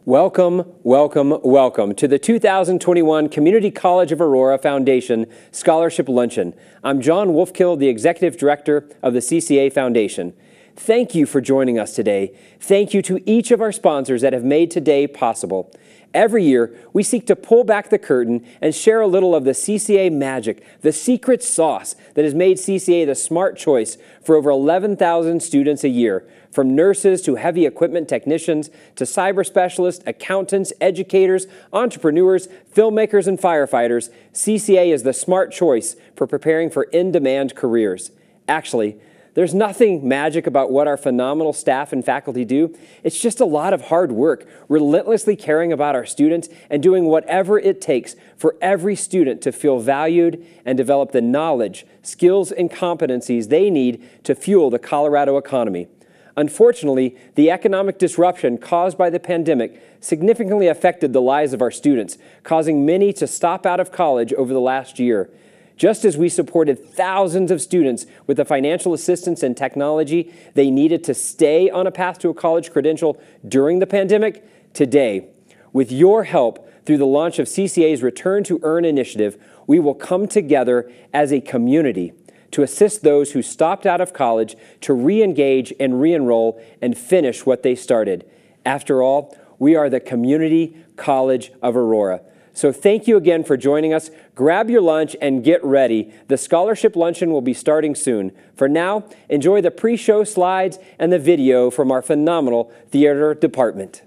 Welcome, welcome, welcome to the 2021 Community College of Aurora Foundation Scholarship Luncheon. I'm John Wolfkill, the Executive Director of the CCA Foundation. Thank you for joining us today. Thank you to each of our sponsors that have made today possible. Every year, we seek to pull back the curtain and share a little of the CCA magic, the secret sauce that has made CCA the smart choice for over 11,000 students a year. From nurses to heavy equipment technicians to cyber specialists, accountants, educators, entrepreneurs, filmmakers, and firefighters, CCA is the smart choice for preparing for in-demand careers. Actually, there's nothing magic about what our phenomenal staff and faculty do. It's just a lot of hard work, relentlessly caring about our students and doing whatever it takes for every student to feel valued and develop the knowledge, skills, and competencies they need to fuel the Colorado economy. Unfortunately, the economic disruption caused by the pandemic significantly affected the lives of our students, causing many to stop out of college over the last year. Just as we supported thousands of students with the financial assistance and technology they needed to stay on a path to a college credential during the pandemic, today, with your help through the launch of CCA's Return to Earn initiative, we will come together as a community to assist those who stopped out of college to re-engage and re-enroll and finish what they started. After all, we are the Community College of Aurora. So thank you again for joining us. Grab your lunch and get ready. The scholarship luncheon will be starting soon. For now, enjoy the pre-show slides and the video from our phenomenal theater department.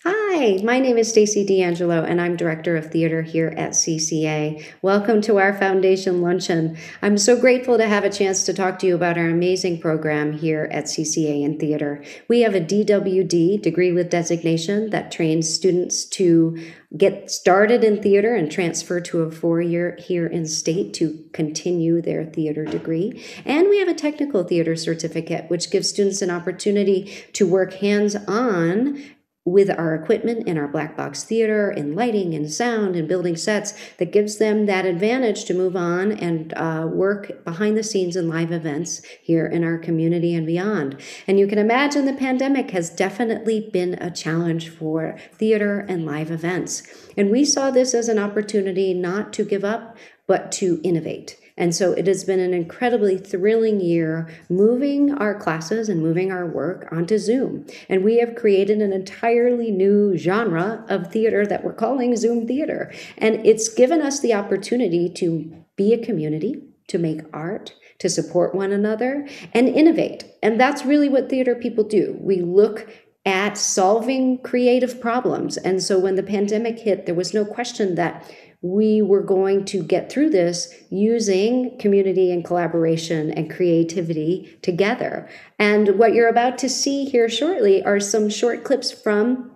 Hi, my name is Stacy D'Angelo, and I'm Director of Theater here at CCA. Welcome to our Foundation Luncheon. I'm so grateful to have a chance to talk to you about our amazing program here at CCA in Theater. We have a DWD, Degree with Designation, that trains students to get started in theater and transfer to a 4-year here in state to continue their theater degree. And we have a technical theater certificate, which gives students an opportunity to work hands-on with our equipment in our black box theater, in lighting and sound and building sets, that gives them that advantage to move on and work behind the scenes in live events here in our community and beyond. And you can imagine the pandemic has definitely been a challenge for theater and live events. And we saw this as an opportunity not to give up but to innovate. And so it has been an incredibly thrilling year moving our classes and moving our work onto Zoom. And we have created an entirely new genre of theater that we're calling Zoom theater. And it's given us the opportunity to be a community, to make art, to support one another, and innovate. And that's really what theater people do. We look at solving creative problems. And so when the pandemic hit, there was no question that we were going to get through this using community and collaboration and creativity together. And what you're about to see here shortly are some short clips from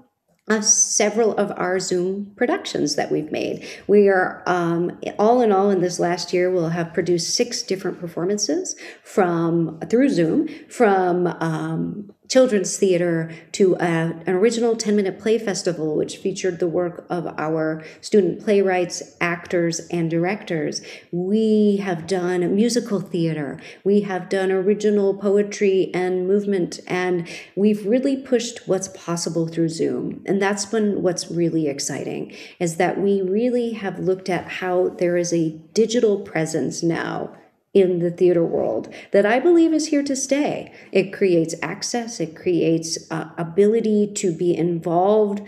several of our Zoom productions that we've made. We are, all in all, in this last year, we'll have produced 6 different performances through Zoom, from children's theater to an original 10-minute play festival, which featured the work of our student playwrights, actors, and directors. We have done musical theater. We have done original poetry and movement, and we've really pushed what's possible through Zoom. And that's been what's really exciting, is that we really have looked at how there is a digital presence now in the theater world that I believe is here to stay. It creates access, it creates ability to be involved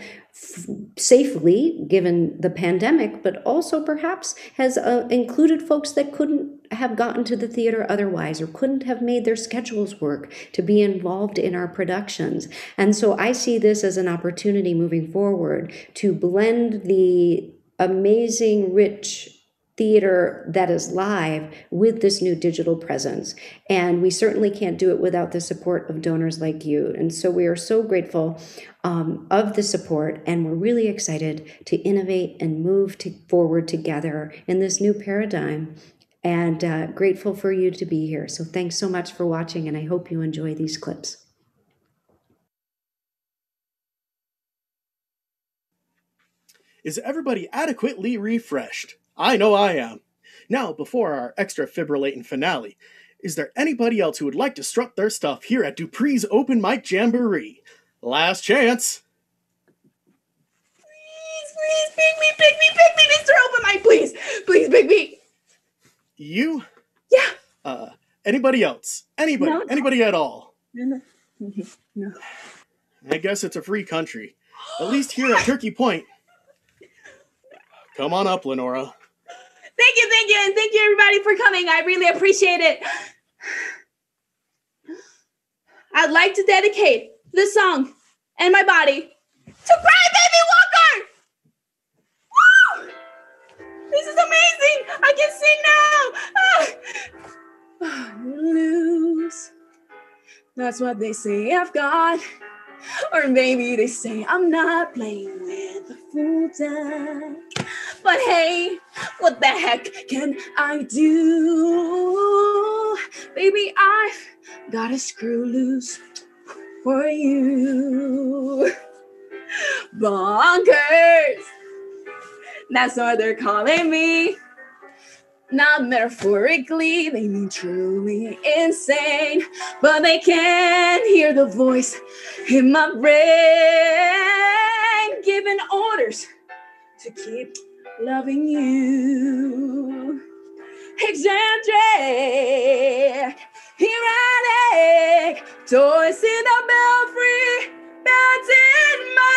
safely given the pandemic, but also perhaps has included folks that couldn't have gotten to the theater otherwise or couldn't have made their schedules work to be involved in our productions. And so I see this as an opportunity moving forward to blend the amazing, rich theater that is live with this new digital presence. And we certainly can't do it without the support of donors like you. And so we are so grateful of the support, and we're really excited to innovate and move forward together in this new paradigm, and grateful for you to be here. So thanks so much for watching, and I hope you enjoy these clips. Is everybody adequately refreshed? I know I am. Now, before our extra fibrillating finale, is there anybody else who would like to strut their stuff here at Dupree's Open Mic Jamboree? Last chance. Please, pick me, Mr. Open Mic, please pick me. You? Yeah. Anybody else? Anybody? No. Anybody at all? No. I guess it's a free country. At least here at Turkey Point. Come on up, Lenora. Thank you, and thank you everybody for coming. I really appreciate it. I'd like to dedicate this song and my body to Crybaby Walker! Woo! This is amazing! I can sing now! Lose. That's what they say I've got. Or maybe they say I'm not playing with the full deck. But hey, what the heck can I do? Baby, I've got a screw loose for you. Bonkers! That's what they're calling me. Not metaphorically, they mean truly insane. But they can't hear the voice in my brain giving orders to keep loving you. Eccentric, erratic, toys in the belfry, beds in my.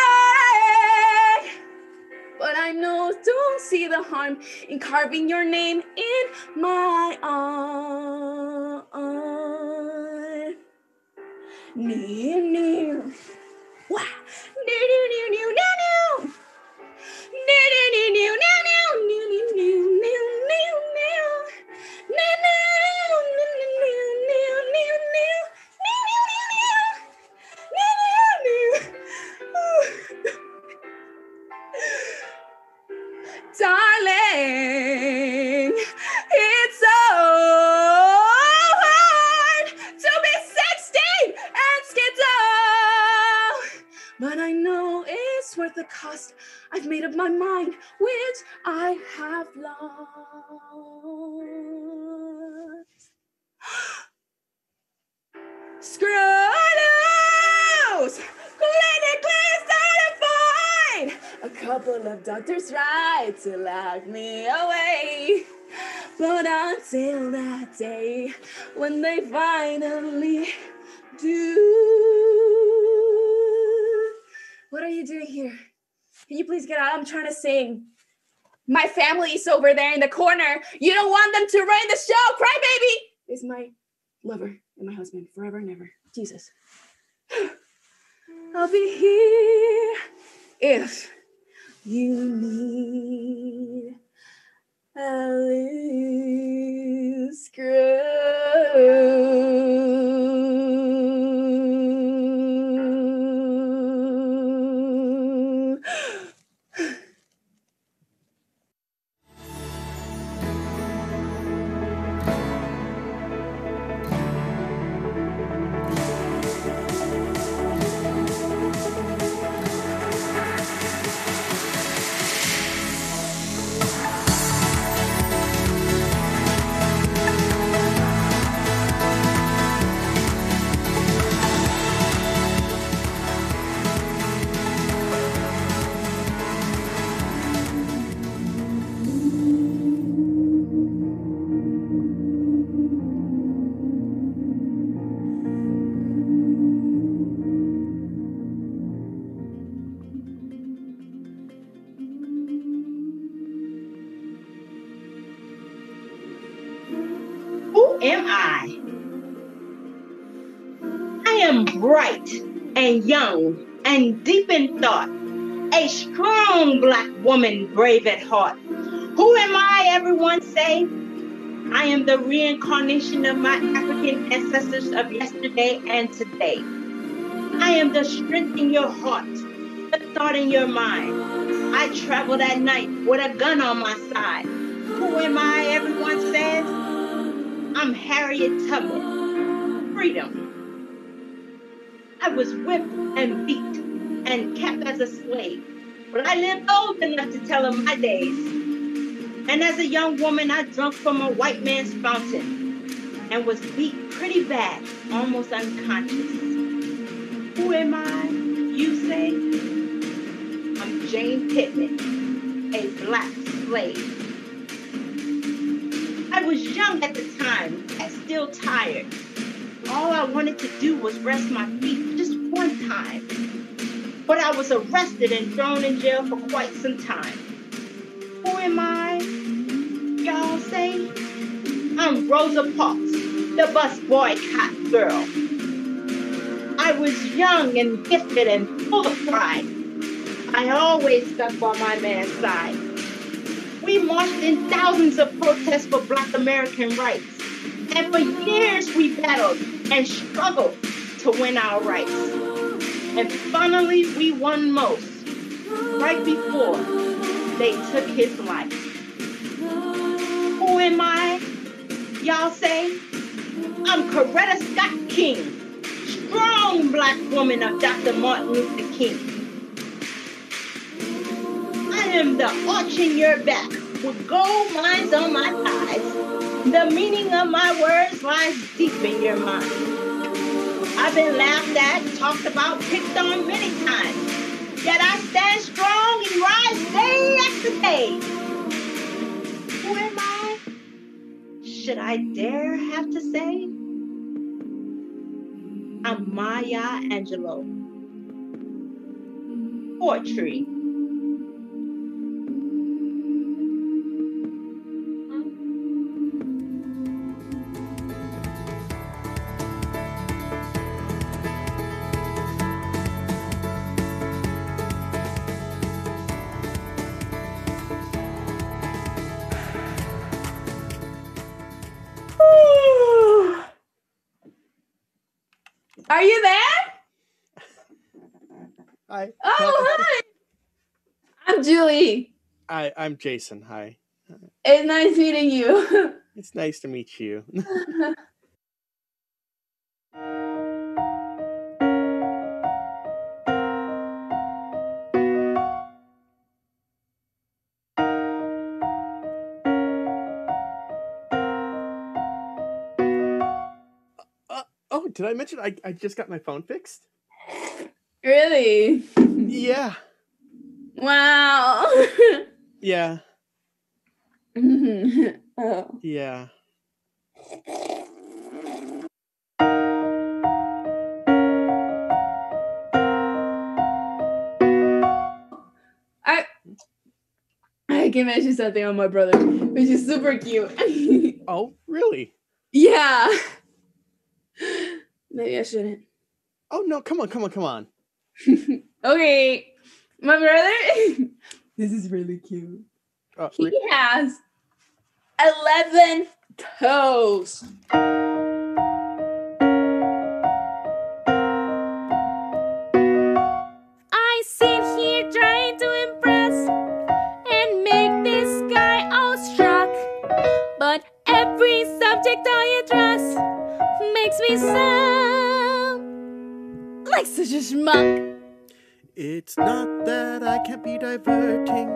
But I know, don't see the harm in carving your name in my arm. Near. Wah. New. Darling, it's so hard to be 16 and skittle, but I know it's worth the cost. I've made up my mind, which I have lost. Screw loose, clinically certified. A couple of doctors tried to lock me away. But until that day, when they finally do. What are you doing here? Can you please get out? I'm trying to sing. My family's over there in the corner. You don't want them to ruin the show. Crybaby is my lover and my husband forever and ever. Jesus. I'll be here if you need a loose screw. Who am I? I am bright and young and deep in thought, a strong Black woman, brave at heart. Who am I, everyone say? I am the reincarnation of my African ancestors of yesterday and today. I am the strength in your heart, the thought in your mind. I traveled at night with a gun on my side. Who am I, everyone says? I'm Harriet Tubman, freedom. I was whipped and beat and kept as a slave, but I lived old enough to tell of my days. And as a young woman, I drank from a white man's fountain and was beat pretty bad, almost unconscious. Who am I, you say? I'm Jane Pittman, a Black slave. I was young at the time, and still tired. All I wanted to do was rest my feet just one time. But I was arrested and thrown in jail for quite some time. Who am I? Y'all say? I'm Rosa Parks, the bus boycott girl. I was young and gifted and full of pride. I always stuck by my man's side. We marched in thousands of protests for Black American rights. And for years we battled and struggled to win our rights. And finally we won most, right before they took his life. Who am I? Y'all say? I'm Coretta Scott King, strong Black woman of Dr. Martin Luther King. I am the arch in your back with gold lines on my thighs. The meaning of my words lies deep in your mind. I've been laughed at, talked about, picked on many times. Yet I stand strong and rise day after day. Who am I? Should I dare have to say? I'm Maya Angelou. Poetry. Are you there? Hi. Oh, hi. I'm Julie. I'm Jason. Hi. It's nice meeting you. It's nice to meet you. Oh, did I mention I just got my phone fixed? Really? Yeah. Wow. Yeah. Oh. Yeah. I can mention something on my brother, which is super cute. Oh, really? Yeah. Maybe I shouldn't. Oh, no, come on. Okay. My brother, this is really cute. He has 11 toes. I sit here trying to impress and make this guy awestruck, but every subject I address makes me sound like such a schmuck. It's not that I can't be diverting.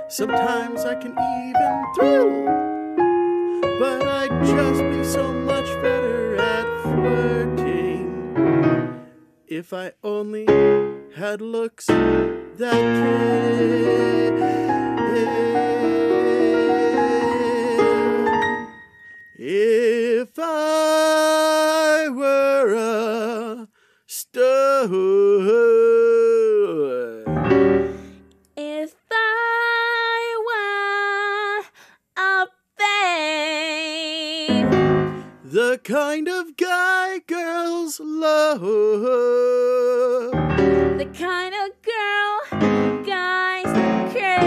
Sometimes I can even thrill. But I'd just be so much better at flirting if I only had looks that kill. If I were a star. If I were a babe, The kind of guy girls love. the kind of girl guys crave.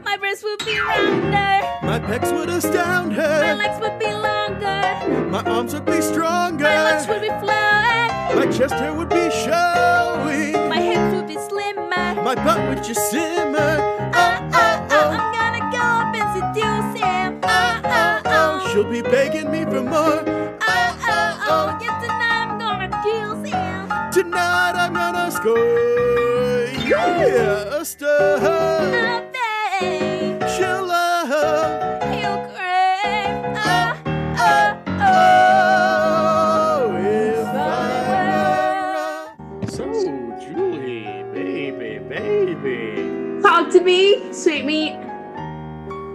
My breasts would be rounder, My pecs would astound my her. legs would be longer, My arms would be stronger. my lips would be flowing, My chest hair would be showing. my hips would be slimmer. My butt would just simmer. I'm gonna go up and seduce him. She'll be begging me for more. Yeah, tonight I'm gonna kill him. Tonight I'm gonna score. Yeah, a star. A babe, She'll love. he'll crave. Oh, if I were. So, Julie, baby. Talk to me, sweet meat.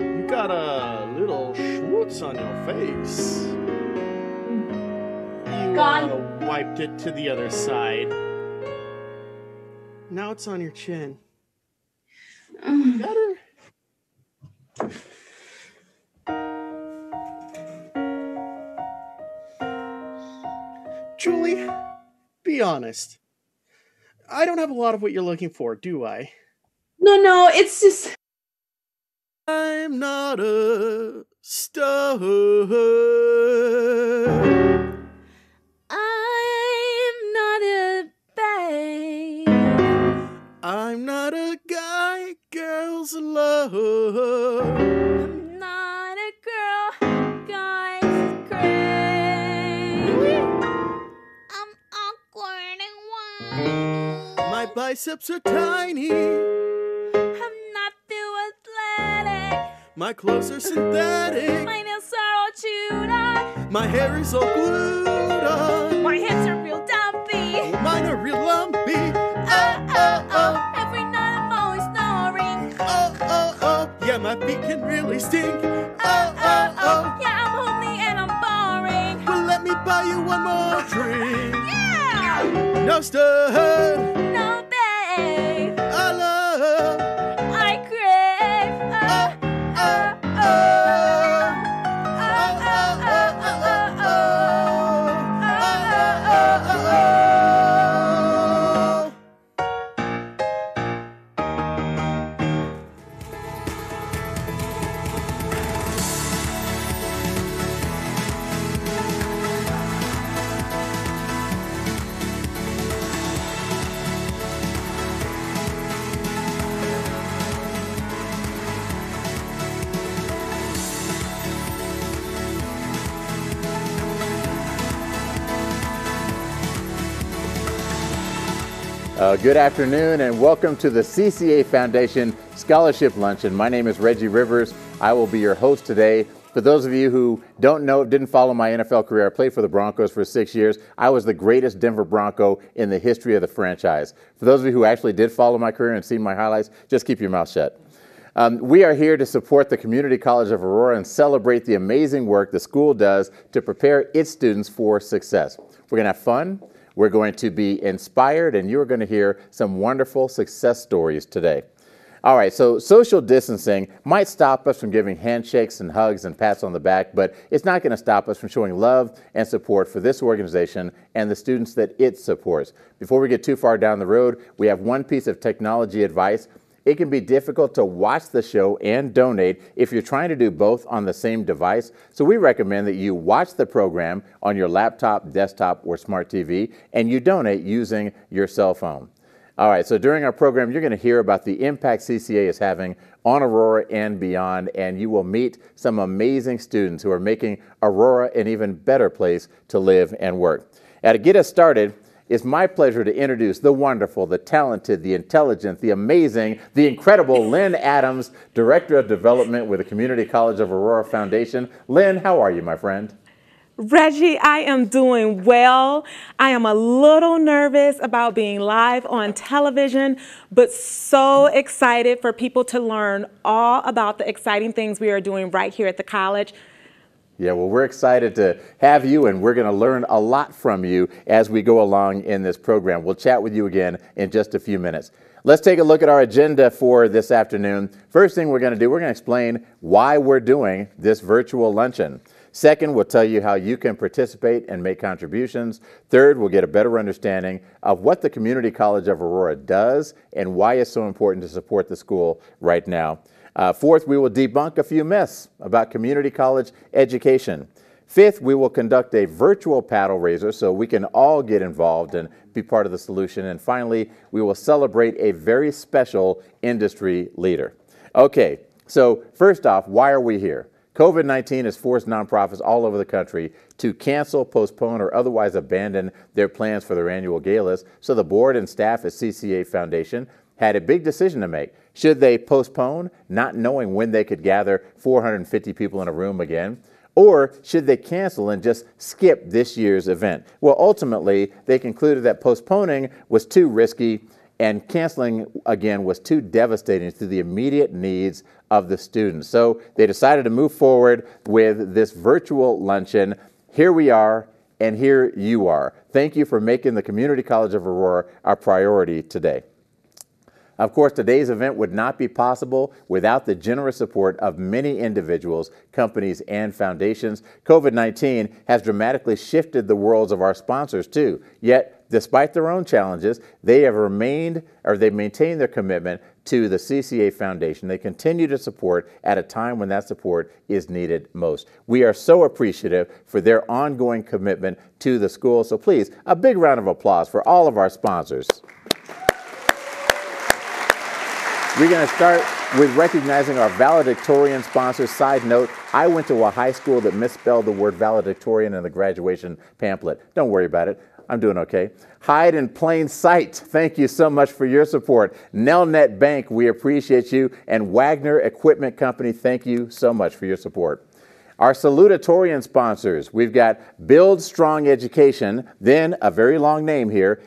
You got a little schmutz on your face. You Gone. wiped it to the other side. Now it's on your chin. Better? Julie, be honest. I don't have a lot of what you're looking for, do I? No, it's just. I'm not a star. I'm not a babe. I'm not a guy girls love. I'm not a girl guys crave. I'm awkward and whiny. My biceps are tiny. I'm not too athletic. My clothes are synthetic. My nails are all chewed on. My hair is all glued on. My hips are real dumpy. Mine are real lumpy. Every night I'm always snoring. Oh. Yeah, my feet can really stink. Yeah, I'm homely and I'm boring. Well, let me buy you one more drink. Yeah! No stud. No, babe. I love. I crave. Good afternoon and welcome to the CCA Foundation Scholarship Luncheon. My name is Reggie Rivers. I will be your host today. For those of you who don't know, didn't follow my NFL career, I played for the Broncos for 6 years. I was the greatest Denver Bronco in the history of the franchise. For those of you who actually did follow my career and seen my highlights, just keep your mouth shut. We are here to support the Community College of Aurora and celebrate the amazing work the school does to prepare its students for success. We're going to have fun, we're going to be inspired, and you're going to hear some wonderful success stories today. All right, so social distancing might stop us from giving handshakes and hugs and pats on the back, but it's not going to stop us from showing love and support for this organization and the students that it supports. Before we get too far down the road, we have one piece of technology advice. It can be difficult to watch the show and donate if you're trying to do both on the same device. So we recommend that you watch the program on your laptop, desktop, or smart TV, and you donate using your cell phone. All right, so during our program, you're going to hear about the impact CCA is having on Aurora and beyond, and you will meet some amazing students who are making Aurora an even better place to live and work. Now, to get us started, it's my pleasure to introduce the wonderful, the talented, the intelligent, the amazing, the incredible Lynn Adams, Director of Development with the Community College of Aurora Foundation. Lynn, how are you, my friend? Reggie, I am doing well. I am a little nervous about being live on television, but so excited for people to learn all about the exciting things we are doing right here at the college. Yeah, well, we're excited to have you, and we're going to learn a lot from you as we go along in this program. We'll chat with you again in just a few minutes. Let's take a look at our agenda for this afternoon. First thing we're going to do, we're going to explain why we're doing this virtual luncheon. Second, we'll tell you how you can participate and make contributions. Third, we'll get a better understanding of what the Community College of Aurora does and why it's so important to support the school right now. Fourth, we will debunk a few myths about community college education. Fifth, we will conduct a virtual paddle raiser so we can all get involved and be part of the solution. And finally, we will celebrate a very special industry leader. Okay, so first off, why are we here? COVID-19 has forced nonprofits all over the country to cancel, postpone, or otherwise abandon their plans for their annual galas. So the board and staff at CCA Foundation had a big decision to make. Should they postpone, not knowing when they could gather 450 people in a room again? Or should they cancel and just skip this year's event? Well, ultimately, they concluded that postponing was too risky and canceling again was too devastating to the immediate needs of the students. So they decided to move forward with this virtual luncheon. Here we are, and here you are. Thank you for making the Community College of Aurora our priority today. Of course, today's event would not be possible without the generous support of many individuals, companies, and foundations. COVID-19 has dramatically shifted the worlds of our sponsors too. Yet, despite their own challenges, they maintained their commitment to the CCA Foundation. They continue to support at a time when that support is needed most. We are so appreciative for their ongoing commitment to the school. So please, a big round of applause for all of our sponsors. We're going to start with recognizing our valedictorian sponsors. Side note, I went to a high school that misspelled the word valedictorian in the graduation pamphlet. Don't worry about it. I'm doing okay. Hide in Plain Sight, thank you so much for your support. Nelnet Bank, we appreciate you. And Wagner Equipment Company, thank you so much for your support. Our salutatorian sponsors, we've got Build Strong Education, then a very long name here,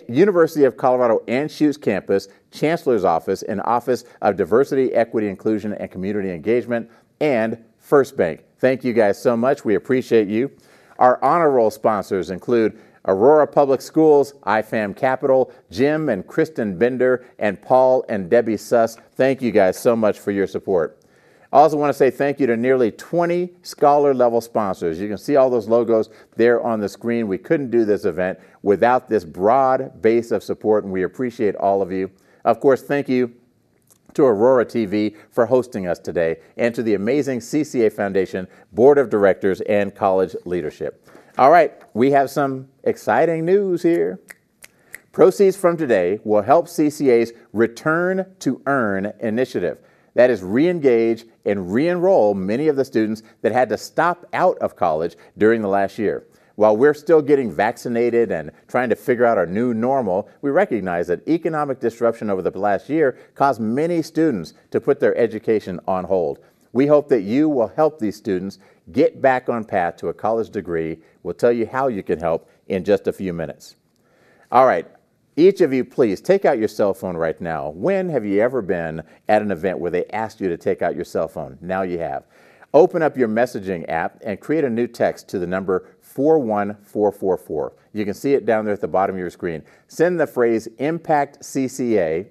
University of Colorado Anschutz Campus, Chancellor's Office, and Office of Diversity, Equity, Inclusion, and Community Engagement, and First Bank. Thank you guys so much. We appreciate you. Our honor roll sponsors include Aurora Public Schools, IFAM Capital, Jim and Kristen Bender, and Paul and Debbie Suss. Thank you guys so much for your support. I also want to say thank you to nearly 20 scholar-level sponsors. You can see all those logos there on the screen. We couldn't do this event without this broad base of support, and we appreciate all of you. Of course, thank you to Aurora TV for hosting us today, and to the amazing CCA Foundation Board of Directors and college leadership. All right, we have some exciting news here. Proceeds from today will help CCA's Return to Earn initiative. That is, re-engage and re-enroll many of the students that had to stop out of college during the last year. While we're still getting vaccinated and trying to figure out our new normal, we recognize that economic disruption over the last year caused many students to put their education on hold. We hope that you will help these students get back on path to a college degree. We'll tell you how you can help in just a few minutes. All right. Each of you, please take out your cell phone right now. When have you ever been at an event where they asked you to take out your cell phone? Now you have. Open up your messaging app and create a new text to the number 41444. You can see it down there at the bottom of your screen. Send the phrase Impact CCA,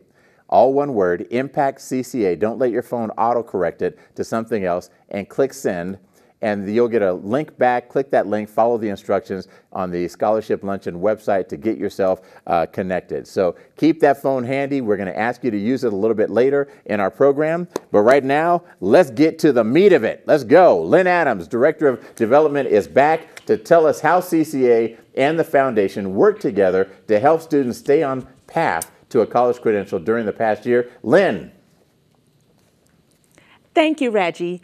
all one word, Impact CCA. Don't let your phone autocorrect it to something else, and click send. And you'll get a link back. Click that link, follow the instructions on the Scholarship Luncheon website to get yourself connected. So keep that phone handy. We're going to ask you to use it a little bit later in our program. But right now, let's get to the meat of it. Let's go. Lynn Adams, Director of Development, is back to tell us how CCA and the foundation work together to help students stay on path to a college credential during the past year. Lynn. Thank you, Reggie.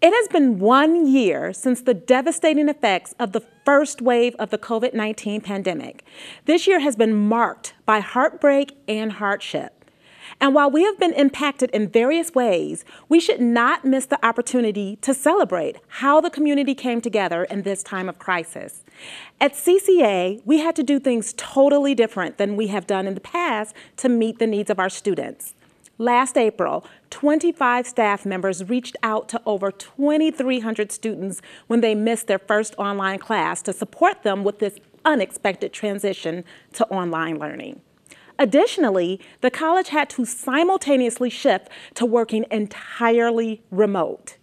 It has been 1 year since the devastating effects of the first wave of the COVID-19 pandemic. This year has been marked by heartbreak and hardship. And while we have been impacted in various ways, we should not miss the opportunity to celebrate how the community came together in this time of crisis. At CCA, we had to do things totally different than we have done in the past to meet the needs of our students. Last April, 25 staff members reached out to over 2,300 students when they missed their first online class to support them with this unexpected transition to online learning. Additionally, the college had to simultaneously shift to working entirely remote.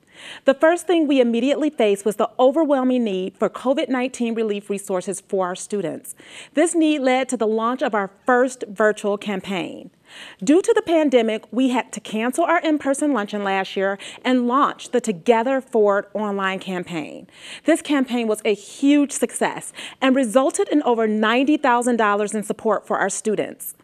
The first thing we immediately faced was the overwhelming need for COVID-19 relief resources for our students. This need led to the launch of our first virtual campaign. Due to the pandemic, we had to cancel our in-person luncheon last year and launch the Together Forward online campaign. This campaign was a huge success and resulted in over $90,000 in support for our students.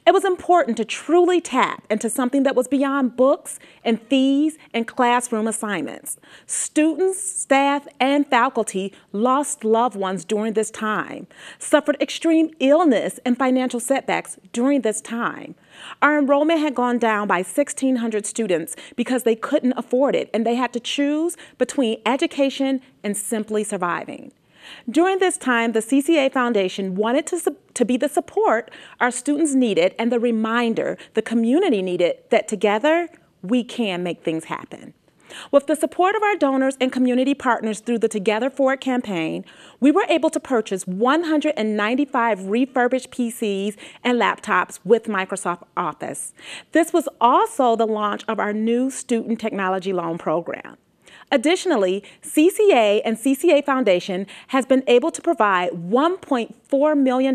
It was important to truly tap into something that was beyond books and fees and classroom assignments. Students, staff, and faculty lost loved ones during this time, suffered extreme illness and financial setbacks during this time. Our enrollment had gone down by 1,600 students because they couldn't afford it, and they had to choose between education and simply surviving. During this time, the CCA Foundation wanted to be the support our students needed and the reminder the community needed that together we can make things happen. With the support of our donors and community partners through the Together Forward campaign, we were able to purchase 195 refurbished PCs and laptops with Microsoft Office. This was also the launch of our new Student Technology Loan Program. Additionally, CCA and CCA Foundation has been able to provide $1.4 million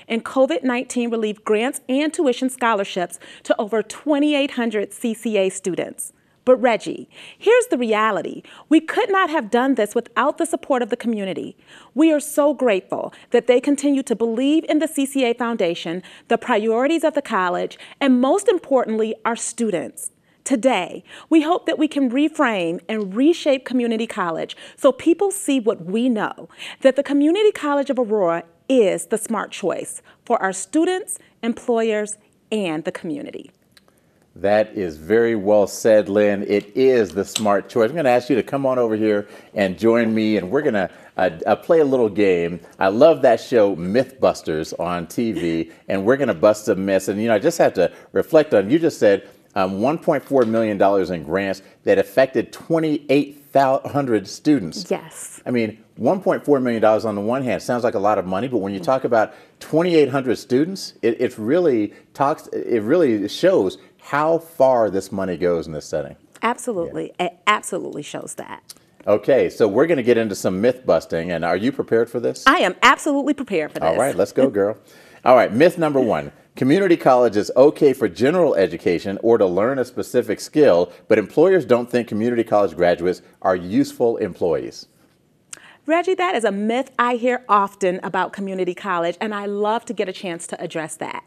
in COVID-19 relief grants and tuition scholarships to over 2,800 CCA students. But Reggie, here's the reality. We could not have done this without the support of the community. We are so grateful that they continue to believe in the CCA Foundation, the priorities of the college, and most importantly, our students. Today, we hope that we can reframe and reshape community college so people see what we know, that the Community College of Aurora is the smart choice for our students, employers, and the community. That is very well said, Lynn. It is the smart choice. I'm going to ask you to come on over here and join me, and we're going to play a little game. I love that show, Mythbusters, on TV, and we're going to bust some myths. And, you know, I just have to reflect on, you just said $1.4 million in grants that affected 2,800 students. Yes. I mean, $1.4 million on the one hand sounds like a lot of money, but when you talk about 2,800 students, it really shows how far this money goes in this setting. Absolutely. Yeah. It absolutely shows that. Okay, so we're going to get into some myth busting, and are you prepared for this? I am absolutely prepared for this. All right, let's go, girl. All right, myth number one. Community college is okay for general education or to learn a specific skill, but employers don't think community college graduates are useful employees. Reggie, that is a myth I hear often about community college, and I love to get a chance to address that.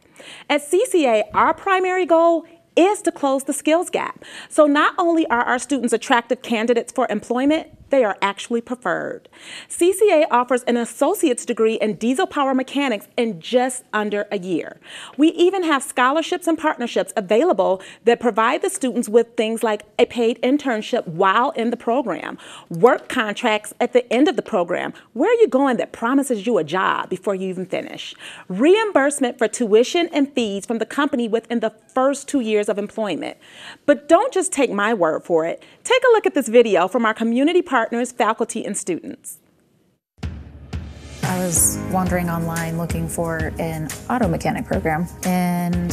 At CCA, our primary goal is to close the skills gap. So not only are our students attractive candidates for employment, they are actually preferred. CCA offers an associate's degree in diesel power mechanics in just under a year. We even have scholarships and partnerships available that provide the students with things like a paid internship while in the program, work contracts at the end of the program, where are you going that promises you a job before you even finish, reimbursement for tuition and fees from the company within the first 2 years of employment. But don't just take my word for it. Take a look at this video from our community partners, faculty, and students. I was wandering online looking for an auto mechanic program, and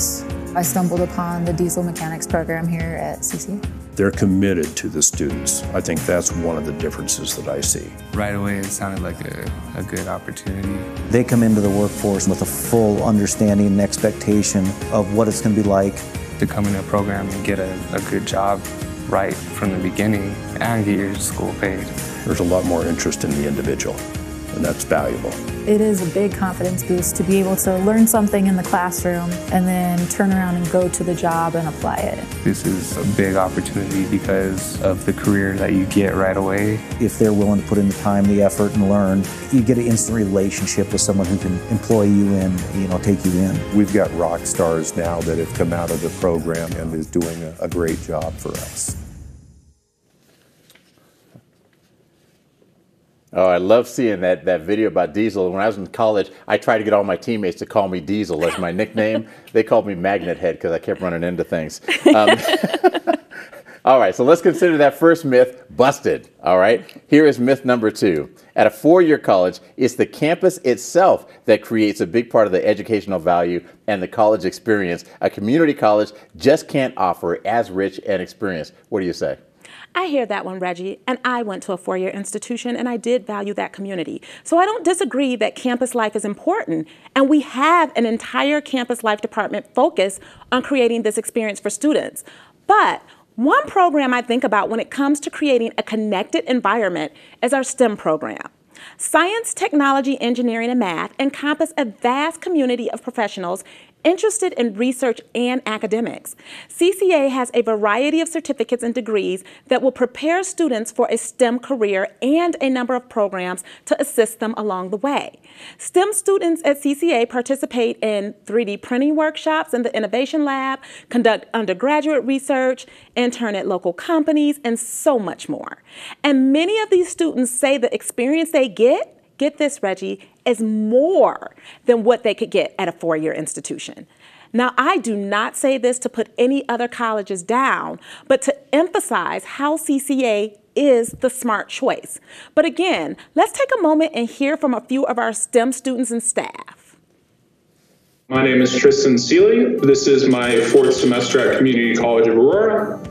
I stumbled upon the diesel mechanics program here at CCA. They're committed to the students. I think that's one of the differences that I see. Right away, it sounded like a good opportunity. They come into the workforce with a full understanding and expectation of what it's going to be like to come in a program and get a good job right from the beginning and get your school paid. There's a lot more interest in the individual, and that's valuable. It is a big confidence boost to be able to learn something in the classroom and then turn around and go to the job and apply it. This is a big opportunity because of the career that you get right away. If they're willing to put in the time, the effort, and learn, you get an instant relationship with someone who can employ you and take you in. We've got rock stars now that have come out of the program and is doing a great job for us. Oh, I love seeing that video about Diesel. When I was in college, I tried to get all my teammates to call me Diesel as my nickname. They called me Magnet Head because I kept running into things. All right, so let's consider that first myth busted. All right, here is myth number 2. At a 4-year college, it's the campus itself that creates a big part of the educational value and the college experience. A community college just can't offer as rich an experience. What do you say? I hear that one, Reggie, and I went to a 4-year institution and I did value that community. So I don't disagree that campus life is important, and we have an entire campus life department focused on creating this experience for students. But one program I think about when it comes to creating a connected environment is our STEM program. Science, technology, engineering, and math encompass a vast community of professionals interested in research and academics. CCA has a variety of certificates and degrees that will prepare students for a STEM career and a number of programs to assist them along the way. STEM students at CCA participate in 3D printing workshops in the Innovation Lab, conduct undergraduate research, intern at local companies, and so much more. And many of these students say the experience they get this, Reggie, is more than what they could get at a 4-year institution. Now, I do not say this to put any other colleges down, but to emphasize how CCA is the smart choice. But again, let's take a moment and hear from a few of our STEM students and staff. My name is Tristan Seeley. This is my 4th semester at Community College of Aurora.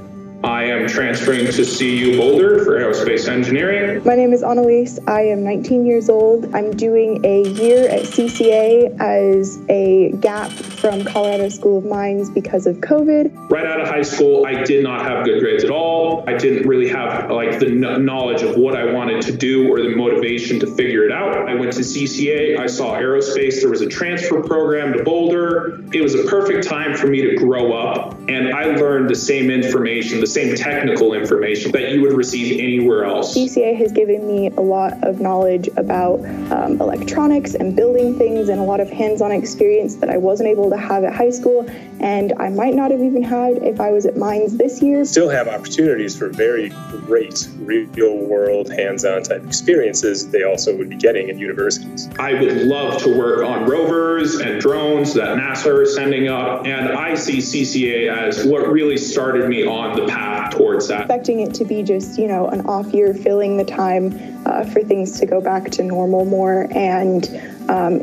I am transferring to CU Boulder for aerospace engineering. My name is Annalise. I am 19 years old. I'm doing a year at CCA as a gap from Colorado School of Mines because of COVID. Right out of high school, I did not have good grades at all. I didn't really have the knowledge of what I wanted to do or the motivation to figure it out. I went to CCA. I saw aerospace. There was a transfer program to Boulder. It was a perfect time for me to grow up, and I learned the same information, the same technical information that you would receive anywhere else. CCA has given me a lot of knowledge about electronics and building things, and a lot of hands-on experience that I wasn't able to have at high school, and I might not have even had if I was at Mines this year. Still have opportunities for very great real-world hands-on type experiences they also would be getting in universities. I would love to work on rovers and drones that NASA is sending up, and I see CCA as what really started me on the path towards that. Expecting it to be just, an off year, filling the time for things to go back to normal more, and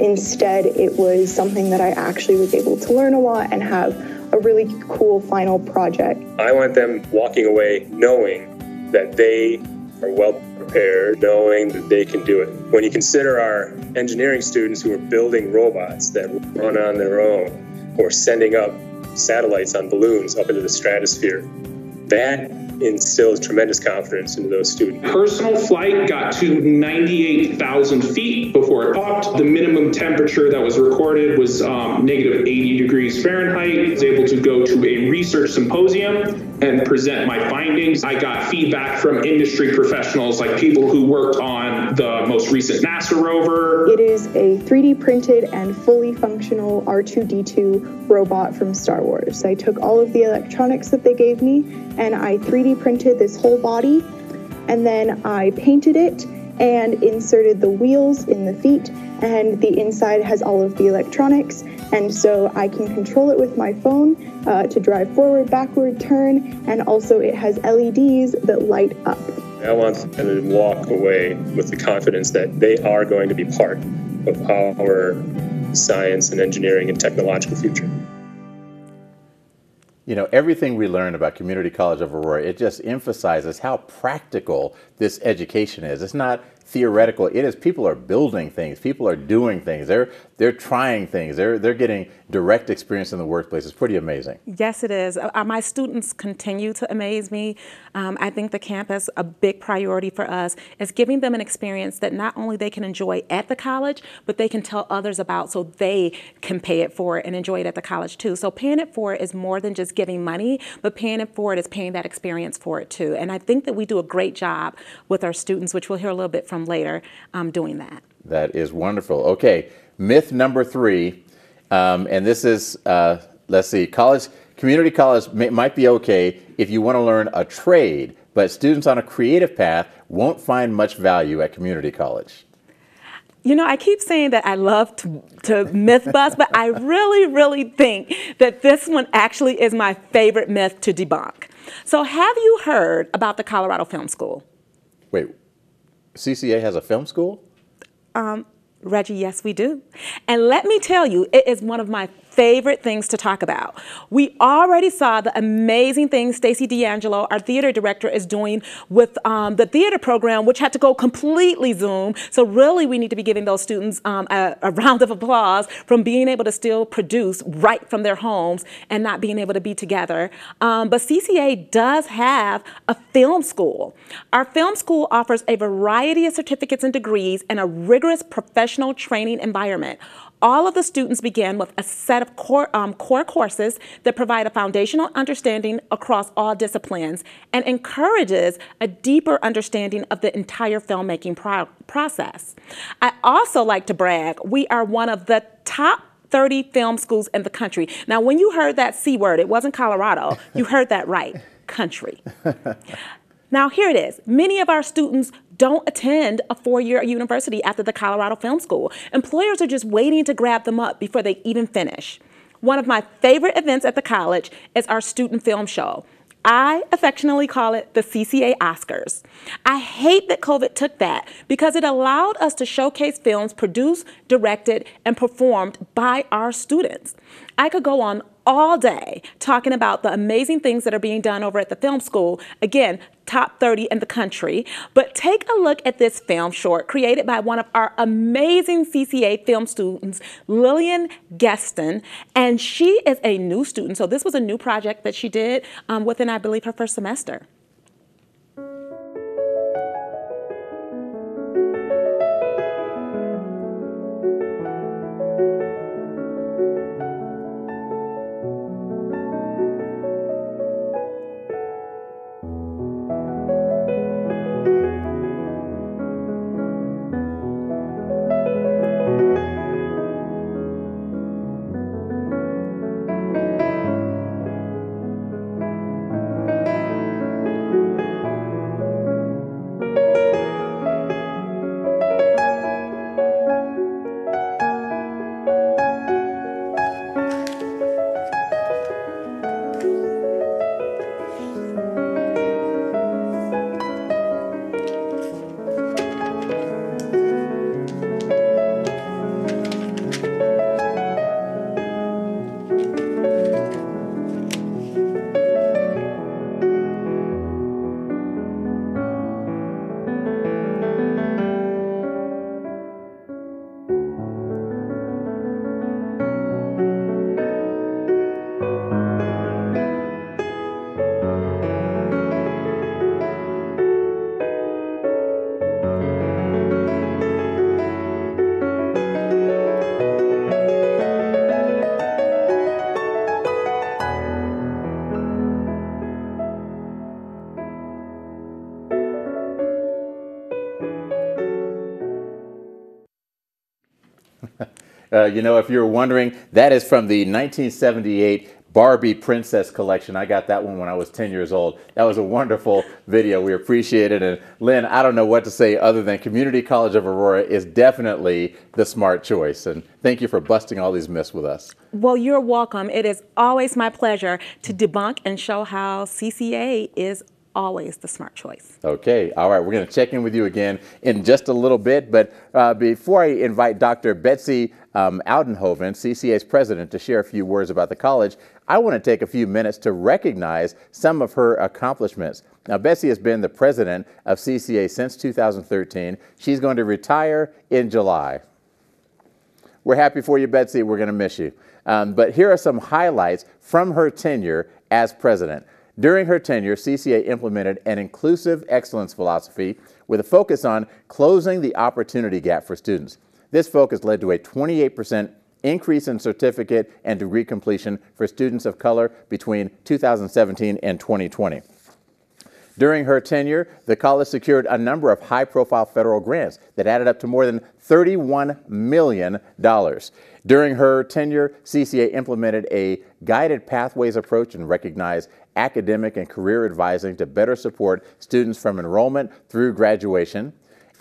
instead it was something that I actually was able to learn a lot and have a really cool final project. I want them walking away knowing that they are well prepared, knowing that they can do it. When you consider our engineering students who are building robots that run on their own or sending up satellites on balloons up into the stratosphere, that instills tremendous confidence into those students. Personal flight got to 98,000 feet before it popped. The minimum temperature that was recorded was negative 80 degrees Fahrenheit. I was able to go to a research symposium and present my findings. I got feedback from industry professionals, like people who worked on the most recent NASA rover. It is a 3D printed and fully functional R2-D2 robot from Star Wars. I took all of the electronics that they gave me and I 3D printed this whole body, and then I painted it and inserted the wheels in the feet, and the inside has all of the electronics, and so I can control it with my phone to drive forward, backward, turn, and also it has LEDs that light up. I want them to walk away with the confidence that they are going to be part of our science and engineering and technological future. You know, everything we learn about Community College of Aurora, it just emphasizes how practical this education is. It's not theoretical. It is, people are building things. People are doing things. They're trying things. They're getting direct experience in the workplace. It's pretty amazing. Yes, it is. My students continue to amaze me. I think the campus, a big priority for us, is giving them an experience that not only they can enjoy at the college, but they can tell others about so they can pay it forward and enjoy it at the college too. So paying it forward is more than just giving money, but paying it forward is paying that experience for it too. And I think that we do a great job with our students, which we'll hear a little bit from later, doing that. That is wonderful. Okay, myth number 3, and this is, let's see, community college might be okay if you want to learn a trade, but students on a creative path won't find much value at community college. You know, I keep saying that I love to myth bust, but I really think that this one actually is my favorite myth to debunk. So have you heard about the Colorado Film School? Wait, CCA has a film school? Reggie, yes, we do. And let me tell you, it is one of my favorite things to talk about. We already saw the amazing things Stacey D'Angelo, our theater director, is doing with the theater program, which had to go completely Zoom. So really, we need to be giving those students a round of applause from being able to still produce right from their homes and not being able to be together. But CCA does have a film school. Our film school offers a variety of certificates and degrees and a rigorous professional training environment. All of the students begin with a set of core courses that provide a foundational understanding across all disciplines and encourages a deeper understanding of the entire filmmaking process. I also like to brag, we are one of the top 30 film schools in the country. Now, when you heard that C word, it wasn't Colorado, you heard that right, country. Now, here it is. Many of our students don't attend a 4-year university after the Colorado Film School. Employers are just waiting to grab them up before they even finish. One of my favorite events at the college is our student film show. I affectionately call it the CCA Oscars. I hate that COVID took that because it allowed us to showcase films produced, directed, and performed by our students. I could go on all day talking about the amazing things that are being done over at the film school. Again, top 30 in the country. But take a look at this film short created by one of our amazing CCA film students, Lillian Geston. And she is a new student. So this was a new project that she did within, I believe, her first semester. You know, if you're wondering, that is from the 1978 Barbie Princess collection. I got that one when I was 10 years old. That was a wonderful video. We appreciate it. And Lynn, I don't know what to say other than Community College of Aurora is definitely the smart choice. And thank you for busting all these myths with us. Well, you're welcome. It is always my pleasure to debunk and show how CCA is always the smart choice. Okay. All right. We're going to check in with you again in just a little bit. But before I invite Dr. Betsy Oudenhoven, CCA's president, to share a few words about the college, I want to take a few minutes to recognize some of her accomplishments. Now, Betsy has been the president of CCA since 2013. She's going to retire in July. We're happy for you, Betsy. We're going to miss you. But here are some highlights from her tenure as president. During her tenure, CCA implemented an inclusive excellence philosophy with a focus on closing the opportunity gap for students. This focus led to a 28% increase in certificate and degree completion for students of color between 2017 and 2020. During her tenure, the college secured a number of high-profile federal grants that added up to more than $31 million. During her tenure, CCA implemented a guided pathways approach and recognized academic and career advising to better support students from enrollment through graduation.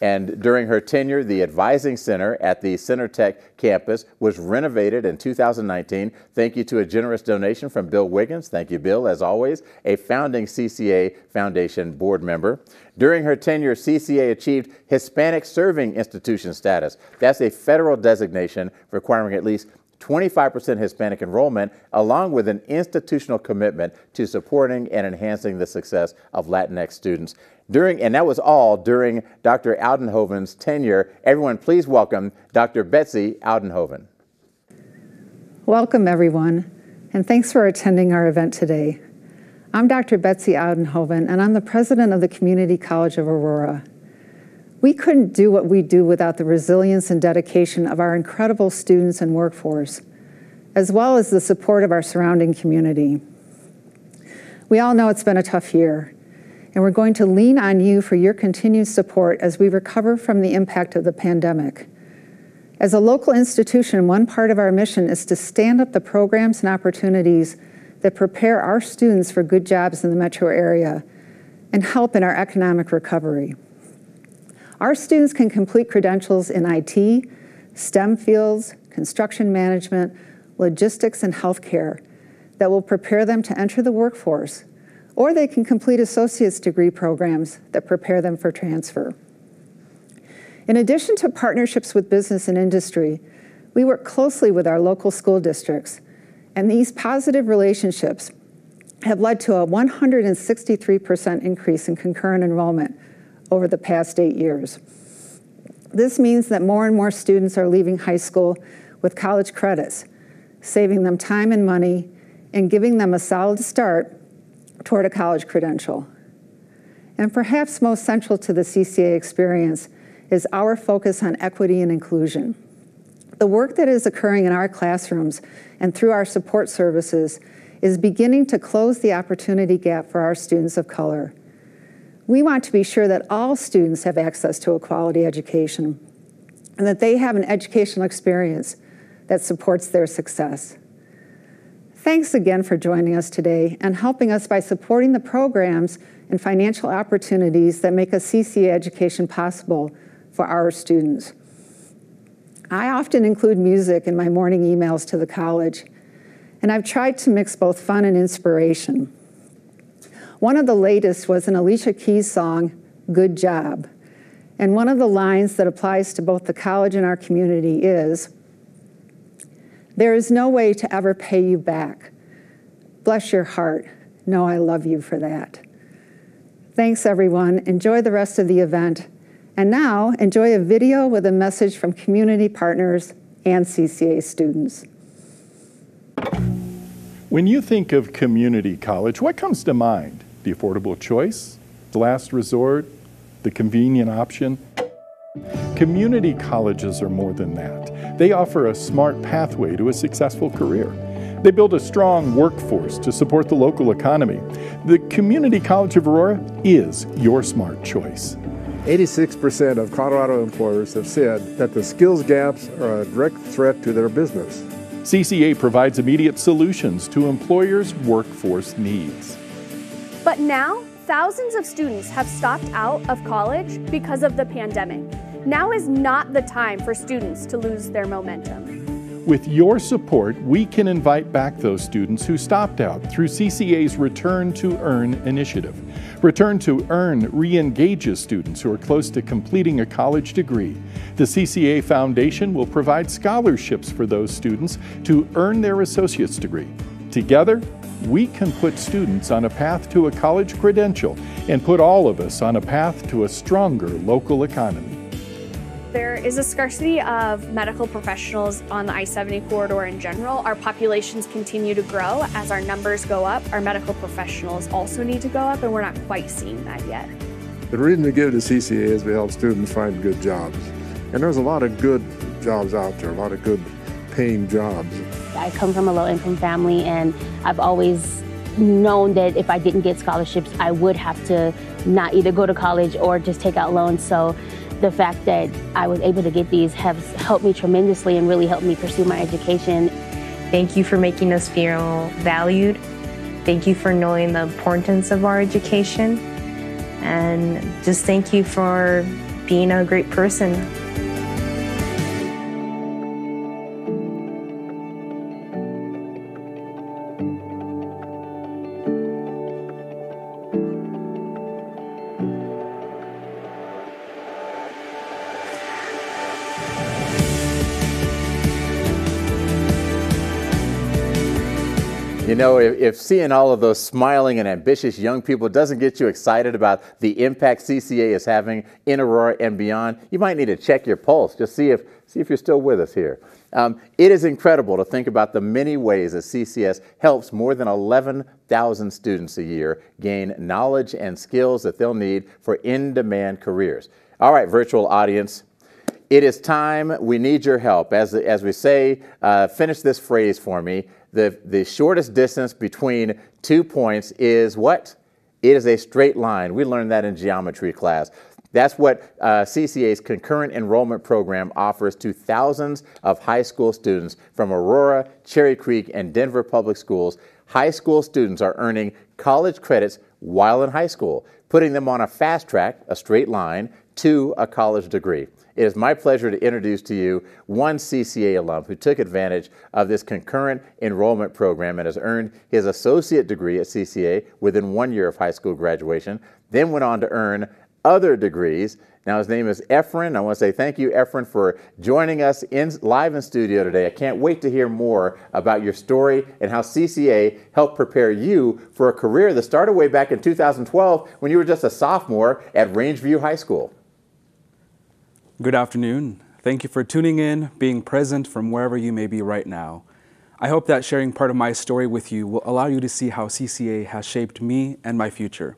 And during her tenure, the Advising Center at the Center Tech campus was renovated in 2019. Thank you to a generous donation from Bill Wiggins. Thank you, Bill, as always, a founding CCA Foundation board member. During her tenure, CCA achieved Hispanic Serving Institution status. That's a federal designation requiring at least 25% Hispanic enrollment, along with an institutional commitment to supporting and enhancing the success of Latinx students. And that was all during Dr. Oudenhoven's tenure. Everyone, please welcome Dr. Betsy Oudenhoven. Welcome, everyone, and thanks for attending our event today. I'm Dr. Betsy Oudenhoven, and I'm the president of the Community College of Aurora. We couldn't do what we do without the resilience and dedication of our incredible students and workforce, as well as the support of our surrounding community. We all know it's been a tough year, and we're going to lean on you for your continued support as we recover from the impact of the pandemic. As a local institution, one part of our mission is to stand up the programs and opportunities that prepare our students for good jobs in the metro area and help in our economic recovery. Our students can complete credentials in IT, STEM fields, construction management, logistics, and healthcare that will prepare them to enter the workforce, or they can complete associate's degree programs that prepare them for transfer. In addition to partnerships with business and industry, we work closely with our local school districts, and these positive relationships have led to a 163% increase in concurrent enrollment over the past 8 years. This means that more and more students are leaving high school with college credits, saving them time and money and giving them a solid start toward a college credential. And perhaps most central to the CCA experience is our focus on equity and inclusion. The work that is occurring in our classrooms and through our support services is beginning to close the opportunity gap for our students of color. We want to be sure that all students have access to a quality education and that they have an educational experience that supports their success. Thanks again for joining us today and helping us by supporting the programs and financial opportunities that make a CCA education possible for our students. I often include music in my morning emails to the college, and I've tried to mix both fun and inspiration. One of the latest was an Alicia Keys song, Good Job. And one of the lines that applies to both the college and our community is, there is no way to ever pay you back. Bless your heart. Know I love you for that. Thanks, everyone. Enjoy the rest of the event. And now, enjoy a video with a message from community partners and CCA students. When you think of community college, what comes to mind? The affordable choice, the last resort, the convenient option? Community colleges are more than that. They offer a smart pathway to a successful career. They build a strong workforce to support the local economy. The Community College of Aurora is your smart choice. 86% of Colorado employers have said that the skills gaps are a direct threat to their business. CCA provides immediate solutions to employers' workforce needs. But now, thousands of students have stopped out of college because of the pandemic. Now is not the time for students to lose their momentum. With your support, we can invite back those students who stopped out through CCA's Return to Earn initiative. Return to Earn re-engages students who are close to completing a college degree. The CCA Foundation will provide scholarships for those students to earn their associate's degree. Together, we can put students on a path to a college credential and put all of us on a path to a stronger local economy. There is a scarcity of medical professionals on the I-70 corridor in general. Our populations continue to grow. As our numbers go up, our medical professionals also need to go up, and we're not quite seeing that yet. The reason we give to CCA is we help students find good jobs. And there's a lot of good jobs out there, a lot of good paying jobs. I come from a low-income family, and I've always known that if I didn't get scholarships, I would have to not either go to college or just take out loans. So the fact that I was able to get these has helped me tremendously and really helped me pursue my education. Thank you for making us feel valued. Thank you for knowing the importance of our education. And just thank you for being a great person. You know, if seeing all of those smiling and ambitious young people doesn't get you excited about the impact CCA is having in Aurora and beyond, you might need to check your pulse. Just see if you're still with us here. It is incredible to think about the many ways that CCS helps more than 11,000 students a year gain knowledge and skills that they'll need for in-demand careers. All right, virtual audience. It is time. We need your help. As we say, finish this phrase for me. The shortest distance between 2 points is what? It is a straight line. We learned that in geometry class. That's what CCA's concurrent enrollment program offers to thousands of high school students from Aurora, Cherry Creek, and Denver public schools. High school students are earning college credits while in high school, putting them on a fast track, a straight line, to a college degree. It is my pleasure to introduce to you one CCA alum who took advantage of this concurrent enrollment program and has earned his associate degree at CCA within 1 year of high school graduation, then went on to earn other degrees. Now his name is Efren. I want to say thank you, Efren, for joining us live in studio today. I can't wait to hear more about your story and how CCA helped prepare you for a career that started way back in 2012 when you were just a sophomore at Rangeview High School. Good afternoon. Thank you for tuning in, being present from wherever you may be right now. I hope that sharing part of my story with you will allow you to see how CCA has shaped me and my future.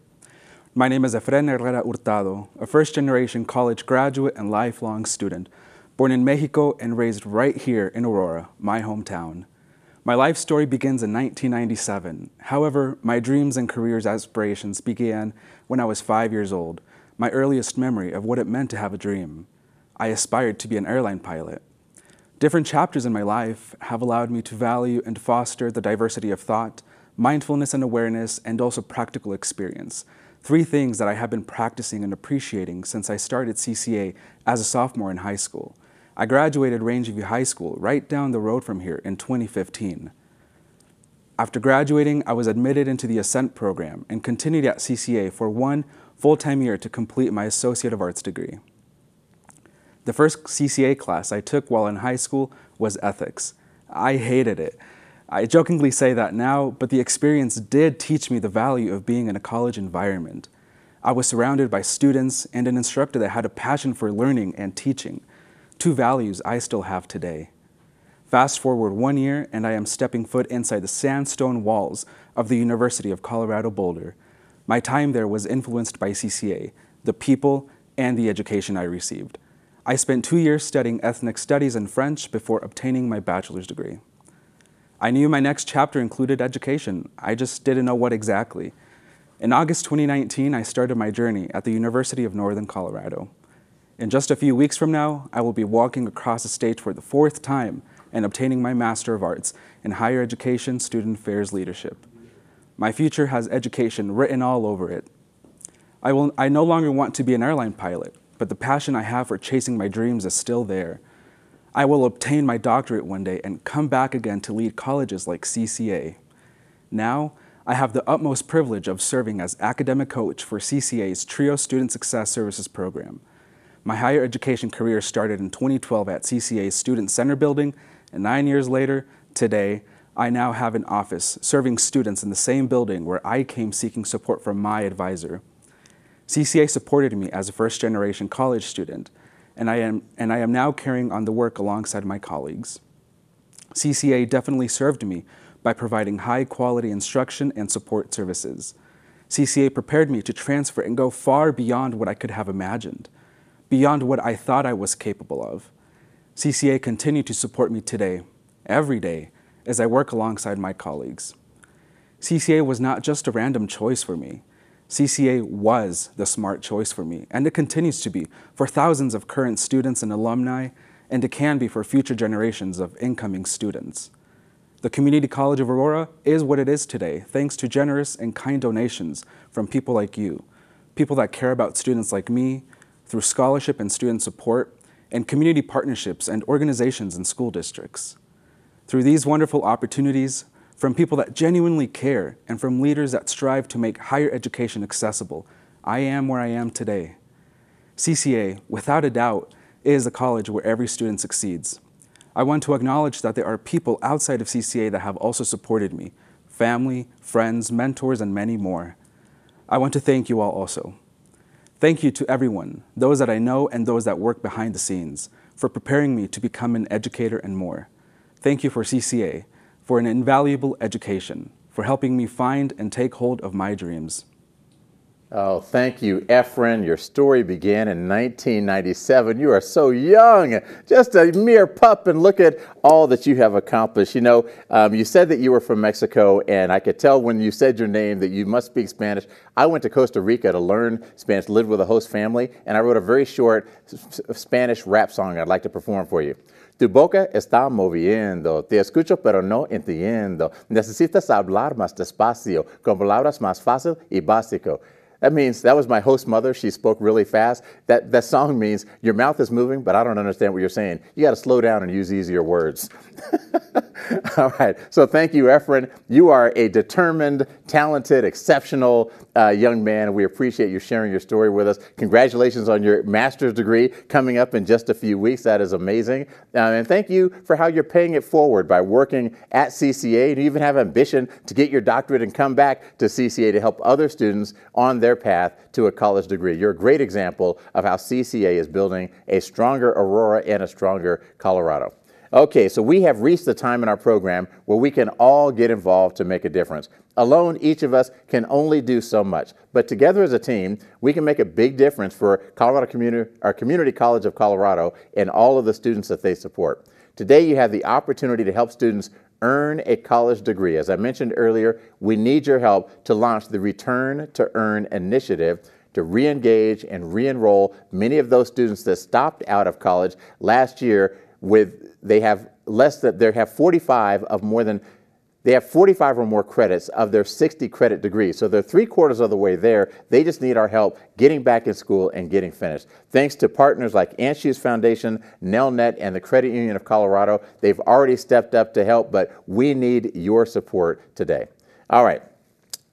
My name is Efren Herrera Hurtado, a first-generation college graduate and lifelong student, born in Mexico and raised right here in Aurora, my hometown. My life story begins in 1997. However, my dreams and career aspirations began when I was 5 years old, my earliest memory of what it meant to have a dream. I aspired to be an airline pilot. Different chapters in my life have allowed me to value and foster the diversity of thought, mindfulness and awareness, and also practical experience. 3 things that I have been practicing and appreciating since I started CCA as a sophomore in high school. I graduated Rangeview High School right down the road from here in 2015. After graduating, I was admitted into the Ascent program and continued at CCA for 1 full-time year to complete my Associate of Arts degree. The first CCA class I took while in high school was ethics. I hated it. I jokingly say that now, but the experience did teach me the value of being in a college environment. I was surrounded by students and an instructor that had a passion for learning and teaching, 2 values I still have today. Fast forward 1 year, and I am stepping foot inside the sandstone walls of the University of Colorado Boulder. My time there was influenced by CCA, the people, and the education I received. I spent 2 years studying ethnic studies and French before obtaining my bachelor's degree. I knew my next chapter included education. I just didn't know what exactly. In August 2019, I started my journey at the University of Northern Colorado. In just a few weeks from now, I will be walking across the stage for the 4th time and obtaining my Master of Arts in Higher Education Student Affairs Leadership. My future has education written all over it. I no longer want to be an airline pilot, but the passion I have for chasing my dreams is still there. I will obtain my doctorate one day and come back again to lead colleges like CCA. Now, I have the utmost privilege of serving as academic coach for CCA's TRIO Student Success Services program. My higher education career started in 2012 at CCA's Student Center building, and 9 years later, today, I now have an office serving students in the same building where I came seeking support from my advisor. CCA supported me as a first-generation college student, and I am now carrying on the work alongside my colleagues. CCA definitely served me by providing high-quality instruction and support services. CCA prepared me to transfer and go far beyond what I could have imagined, beyond what I thought I was capable of. CCA continued to support me today, every day, as I work alongside my colleagues. CCA was not just a random choice for me. CCA was the smart choice for me, and it continues to be for thousands of current students and alumni, and it can be for future generations of incoming students. The Community College of Aurora is what it is today, thanks to generous and kind donations from people like you, people that care about students like me, through scholarship and student support, and community partnerships and organizations and school districts. Through these wonderful opportunities, from people that genuinely care, and from leaders that strive to make higher education accessible, I am where I am today. CCA, without a doubt, is a college where every student succeeds. I want to acknowledge that there are people outside of CCA that have also supported me, family, friends, mentors, and many more. I want to thank you all also. Thank you to everyone, those that I know and those that work behind the scenes, for preparing me to become an educator and more. Thank you for CCA, for an invaluable education, for helping me find and take hold of my dreams. Oh, thank you, Efren. Your story began in 1997. You are so young, just a mere pup, and look at all that you have accomplished. You know, you said that you were from Mexico, and I could tell when you said your name that you must speak Spanish. I went to Costa Rica to learn Spanish, lived with a host family, and I wrote a very short Spanish rap song I'd like to perform for you. Tu boca está moviendo, te escucho pero no entiendo. Necesitas hablar más despacio, con palabras más fácil y básico. That means, that was my host mother. She spoke really fast. That song means your mouth is moving, but I don't understand what you're saying. You got to slow down and use easier words. All right. So thank you, Efren. You are a determined, talented, exceptional young man. We appreciate you sharing your story with us. Congratulations on your master's degree coming up in just a few weeks. That is amazing. And thank you for how you're paying it forward by working at CCA. And you even have ambition to get your doctorate and come back to CCA to help other students on their path to a college degree. You're a great example of how CCA is building a stronger Aurora and a stronger Colorado. Okay, so we have reached the time in our program where we can all get involved to make a difference. Alone, each of us can only do so much, but together as a team, we can make a big difference for our Community College of Colorado and all of the students that they support. Today, you have the opportunity to help students earn a college degree. As I mentioned earlier, we need your help to launch the Return to Earn initiative to re-engage and re-enroll many of those students that stopped out of college last year they have 45 or more credits of their 60 credit degrees. So they're 3/4 of the way there. They just need our help getting back in school and getting finished. Thanks to partners like Anschutz Foundation, Nelnet, and the Credit Union of Colorado, they've already stepped up to help, but we need your support today. All right.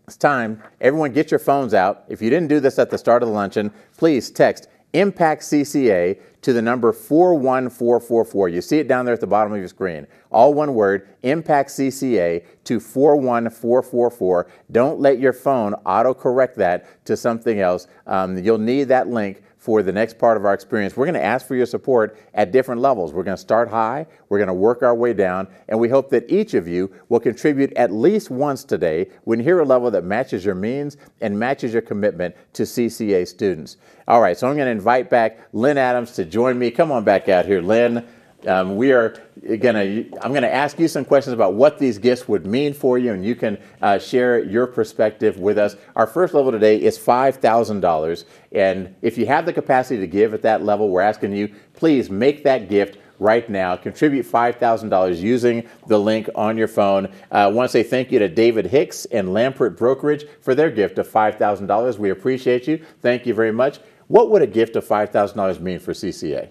It's time. Everyone get your phones out. If you didn't do this at the start of the luncheon, please text Impact CCA to the number 41444. You see it down there at the bottom of your screen. All one word, Impact CCA to 41444. Don't let your phone auto-correct that to something else. You'll need that link for the next part of our experience. We're going to ask for your support at different levels. We're going to start high, we're going to work our way down, and we hope that each of you will contribute at least once today when you hear a level that matches your means and matches your commitment to CCA students. All right, so I'm going to invite back Lynn Adams to join me. Come on back out here, Lynn. I'm gonna ask you some questions about what these gifts would mean for you, and you can share your perspective with us. Our first level today is $5,000, and if you have the capacity to give at that level, we're asking you, please make that gift right now. Contribute $5,000 using the link on your phone. I want to say thank you to David Hicks and Lampert Brokerage for their gift of $5,000. We appreciate you. Thank you very much. What would a gift of $5,000 mean for CCA?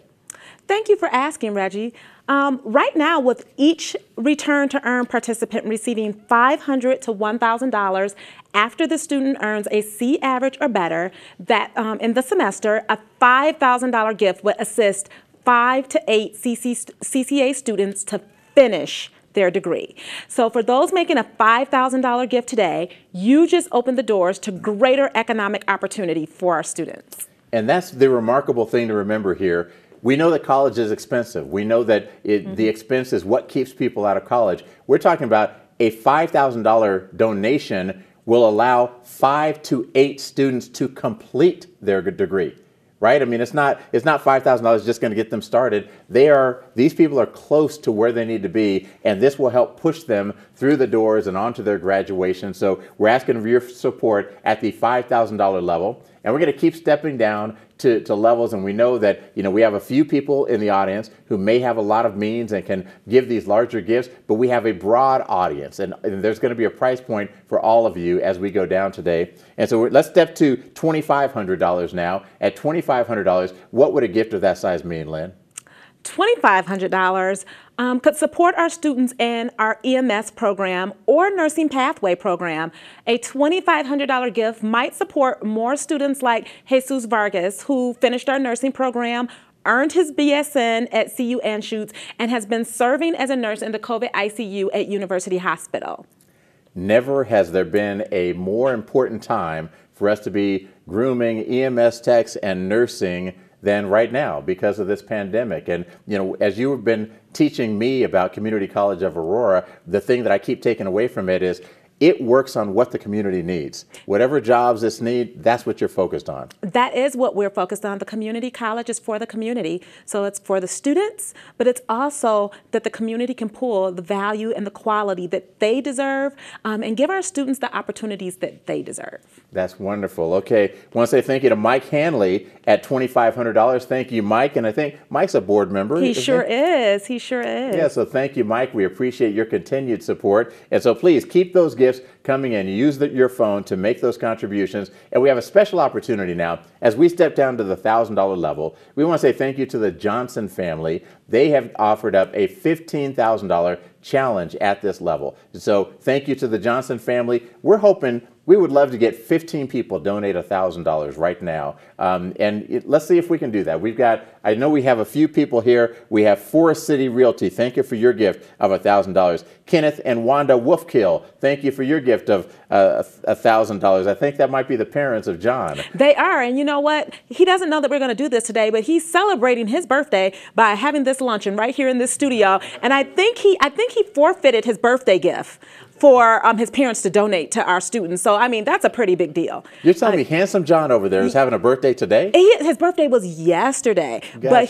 Thank you for asking, Reggie. Right now, with each Return to Earn participant receiving $500 to $1,000 after the student earns a C average or better, that in the semester, a $5,000 gift would assist 5 to 8 CCA students to finish their degree. So for those making a $5,000 gift today, you just opened the doors to greater economic opportunity for our students. And that's the remarkable thing to remember here. We know that college is expensive. We know that the expense is what keeps people out of college. We're talking about a $5,000 donation will allow 5 to 8 students to complete their degree. Right? I mean, it's not $5,000 just going to get them started. These people are close to where they need to be, and this will help push them through the doors and onto their graduation. So we're asking for your support at the $5,000 level, and we're going to keep stepping down to levels. And we know that we have a few people in the audience who may have a lot of means and can give these larger gifts, but we have a broad audience, and there's going to be a price point for all of you as we go down today. And so let's step to $2,500 now. At $2,500, what would a gift of that size mean, Lynn? $2,500 could support our students in our EMS program or nursing pathway program. A $2,500 gift might support more students like Jesus Vargas, who finished our nursing program, earned his BSN at CU Anschutz, and has been serving as a nurse in the COVID ICU at University Hospital. Never has there been a more important time for us to be grooming EMS techs and nursing than right now because of this pandemic. And as you have been teaching me about Community College of Aurora, the thing that I keep taking away from it is it works on what the community needs. Whatever jobs this need, that's what you're focused on. That is what we're focused on. The community college is for the community. So it's for the students, but it's also that the community can pull the value and the quality that they deserve and give our students the opportunities that they deserve. That's wonderful. Okay, I want to say thank you to Mike Hanley at $2,500. Thank you, Mike. And I think Mike's a board member. He sure is. He sure is. Yeah, so thank you, Mike. We appreciate your continued support. And so please keep those gifts coming in. Use your phone to make those contributions. And we have a special opportunity now. As we step down to the $1,000 level, we want to say thank you to the Johnson family. They have offered up a $15,000 challenge at this level. So thank you to the Johnson family. We're hoping we would love to get 15 people donate $1,000 right now. Let's see if we can do that. I know we have a few people here. We have Forest City Realty. Thank you for your gift of $1,000. Kenneth and Wanda Wolfkill, thank you for your gift of $1,000. I think that might be the parents of John. They are, and you know what? He doesn't know that we're going to do this today, but he's celebrating his birthday by having this luncheon right here in this studio. And I think he forfeited his birthday gift for his parents to donate to our students. So, I mean, that's a pretty big deal. You're telling me handsome John over there is having a birthday today? His birthday was yesterday. Gotcha. But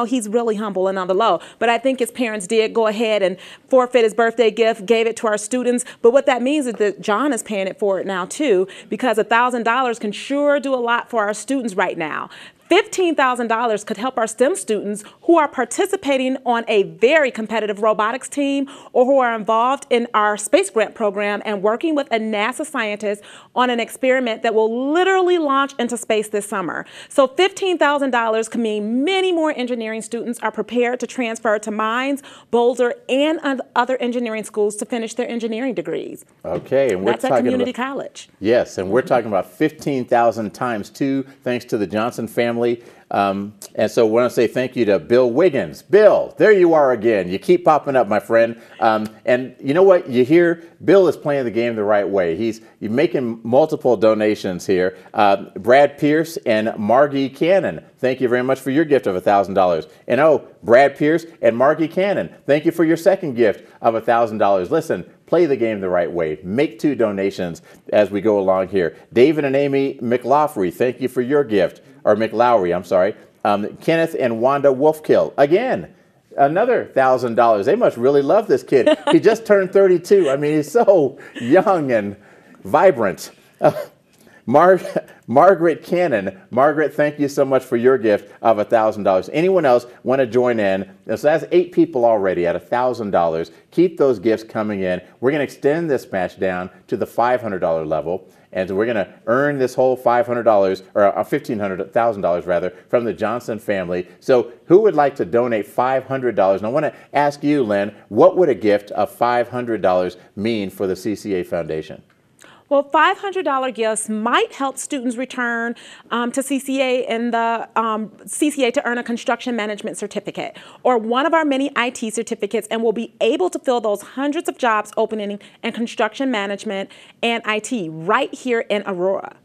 he's really humble and on the low. But I think his parents did go ahead and forfeit his birthday gift, gave it to our students. But what that means is that John is paying it for it now, too, because $1,000 can sure do a lot for our students right now. $15,000 could help our STEM students who are participating on a very competitive robotics team or who are involved in our space grant program and working with a NASA scientist on an experiment that will literally launch into space this summer. So $15,000 can mean many more engineering students are prepared to transfer to Mines, Boulder, and other engineering schools to finish their engineering degrees. Okay, and that's at community college. Yes, and we're talking about 15,000 times 2, thanks to the Johnson family. And so I want to say thank you to Bill Wiggins. Bill, there you are again. You keep popping up, my friend. And you know what? You hear Bill is playing the game the right way. He's making multiple donations here. Brad Pierce and Margie Cannon, thank you very much for your gift of $1,000. And Brad Pierce and Margie Cannon, thank you for your second gift of $1,000. Listen, play the game the right way. Make 2 donations as we go along here. David and Amy McLaughlin, thank you for your gift. Or McLowry, I'm sorry. Kenneth and Wanda Wolfkill, again, another $1,000. They must really love this kid. He just turned 32. I mean, he's so young and vibrant. Margaret Cannon. Margaret, thank you so much for your gift of $1,000. Anyone else want to join in? So that's 8 people already at $1,000. Keep those gifts coming in. We're going to extend this match down to the $500 level. And so we're going to earn this whole $500 or $1,500 rather from the Johnson family. So who would like to donate $500? And I want to ask you, Lynn, what would a gift of $500 mean for the CCA Foundation? Well, $500 gifts might help students return to CCA and the CCA to earn a construction management certificate or one of our many IT certificates, and will be able to fill those hundreds of jobs opening in construction management and IT right here in Aurora.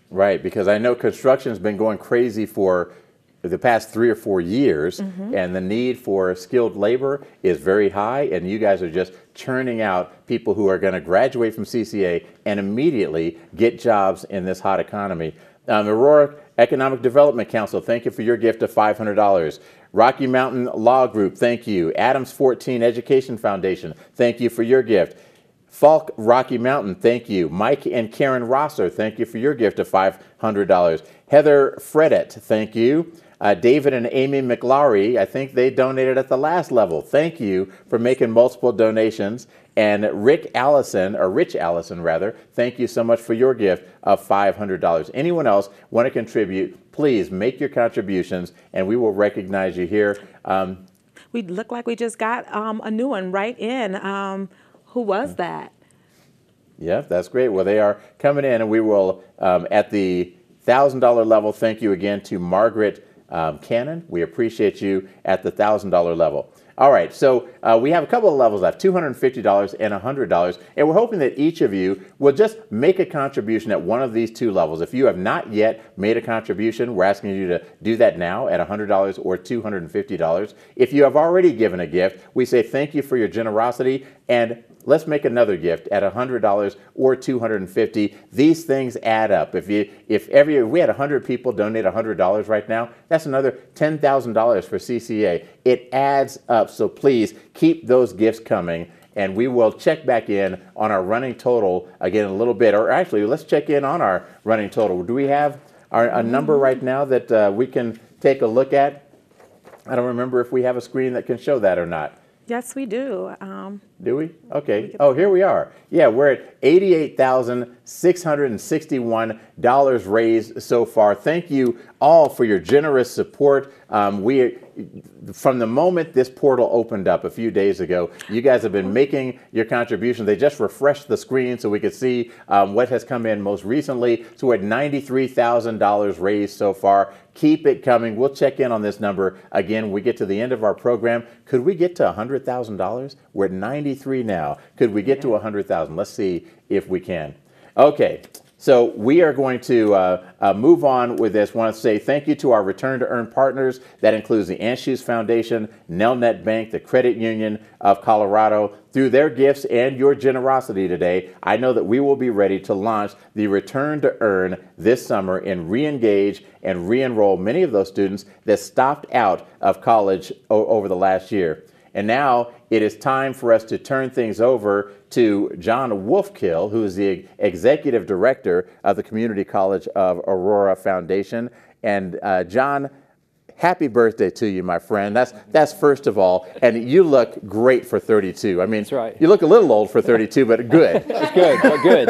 Right, because I know construction has been going crazy for the past 3 or 4 years, and the need for skilled labor is very high, and you guys are just churning out people who are going to graduate from CCA and immediately get jobs in this hot economy. Aurora Economic Development Council, thank you for your gift of $500. Rocky Mountain Law Group, thank you. Adams 14 Education Foundation, thank you for your gift. Falk Rocky Mountain, thank you. Mike and Karen Rosser, thank you for your gift of $500. Heather Fredet, thank you. David and Amy McLaury, I think they donated at the last level. Thank you for making multiple donations. And Rich Allison, rather, thank you so much for your gift of $500. Anyone else want to contribute, please make your contributions and we will recognize you here. We look like we just got a new one right in. Who was that? Yeah, that's great. Well, they are coming in, and we will, at the $1,000 level, thank you again to Margaret Cannon. We appreciate you at the $1,000 level. All right, so we have a couple of levels left, $250 and $100, and we're hoping that each of you will just make a contribution at one of these 2 levels. If you have not yet made a contribution, we're asking you to do that now at $100 or $250. If you have already given a gift, we say thank you for your generosity, and let's make another gift at $100 or $250. These things add up. If we had 100 people donate $100 right now, that's another $10,000 for CCA. It adds up. So please keep those gifts coming, and we will check back in on our running total again in a little bit. Or actually, let's check in on our running total. Do we have a number right now that we can take a look at? I don't remember if we have a screen that can show that or not. Yes, we do. Do we? Okay. Oh, here we are. Yeah, we're at $88,661 raised so far. Thank you all for your generous support. From the moment this portal opened up a few days ago, you guys have been making your contributions. They just refreshed the screen so we could see what has come in most recently. So we're at $93,000 raised so far. Keep it coming. We'll check in on this number again when we get to the end of our program. Could we get to $100,000? We're at 93 now. Could we get to 100,000? Let's see if we can. Okay. So we are going to move on with this. I want to say thank you to our Return to Earn partners. That includes the Anschutz Foundation, Nelnet Bank, the Credit Union of Colorado. Through their gifts and your generosity today, I know that we will be ready to launch the Return to Earn this summer and re-engage and re-enroll many of those students that stopped out of college over the last year. And now it is time for us to turn things over to John Wolfkill, who is the Executive Director of the Community College of Aurora Foundation. And John, happy birthday to you, my friend. That's first of all. And you look great for 32. I mean, that's right. You look a little old for 32, but good. It's good, but good.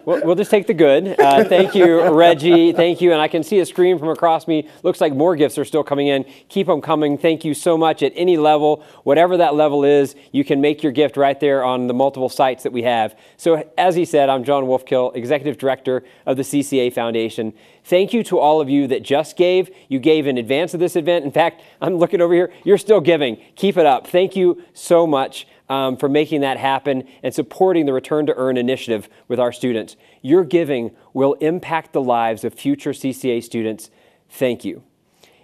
We'll just take the good. Thank you, Reggie. Thank you. And I can see a screen from across me. Looks like more gifts are still coming in. Keep them coming. Thank you so much at any level. Whatever that level is, you can make your gift right there on the multiple sites that we have. So as he said, I'm John Wolfkill, Executive Director of the CCA Foundation. Thank you to all of you that just gave. You gave in advance of this event. In fact, I'm looking over here. You're still giving. Keep it up. Thank you so much for making that happen and supporting the Return to Earn initiative with our students. Your giving will impact the lives of future CCA students. Thank you.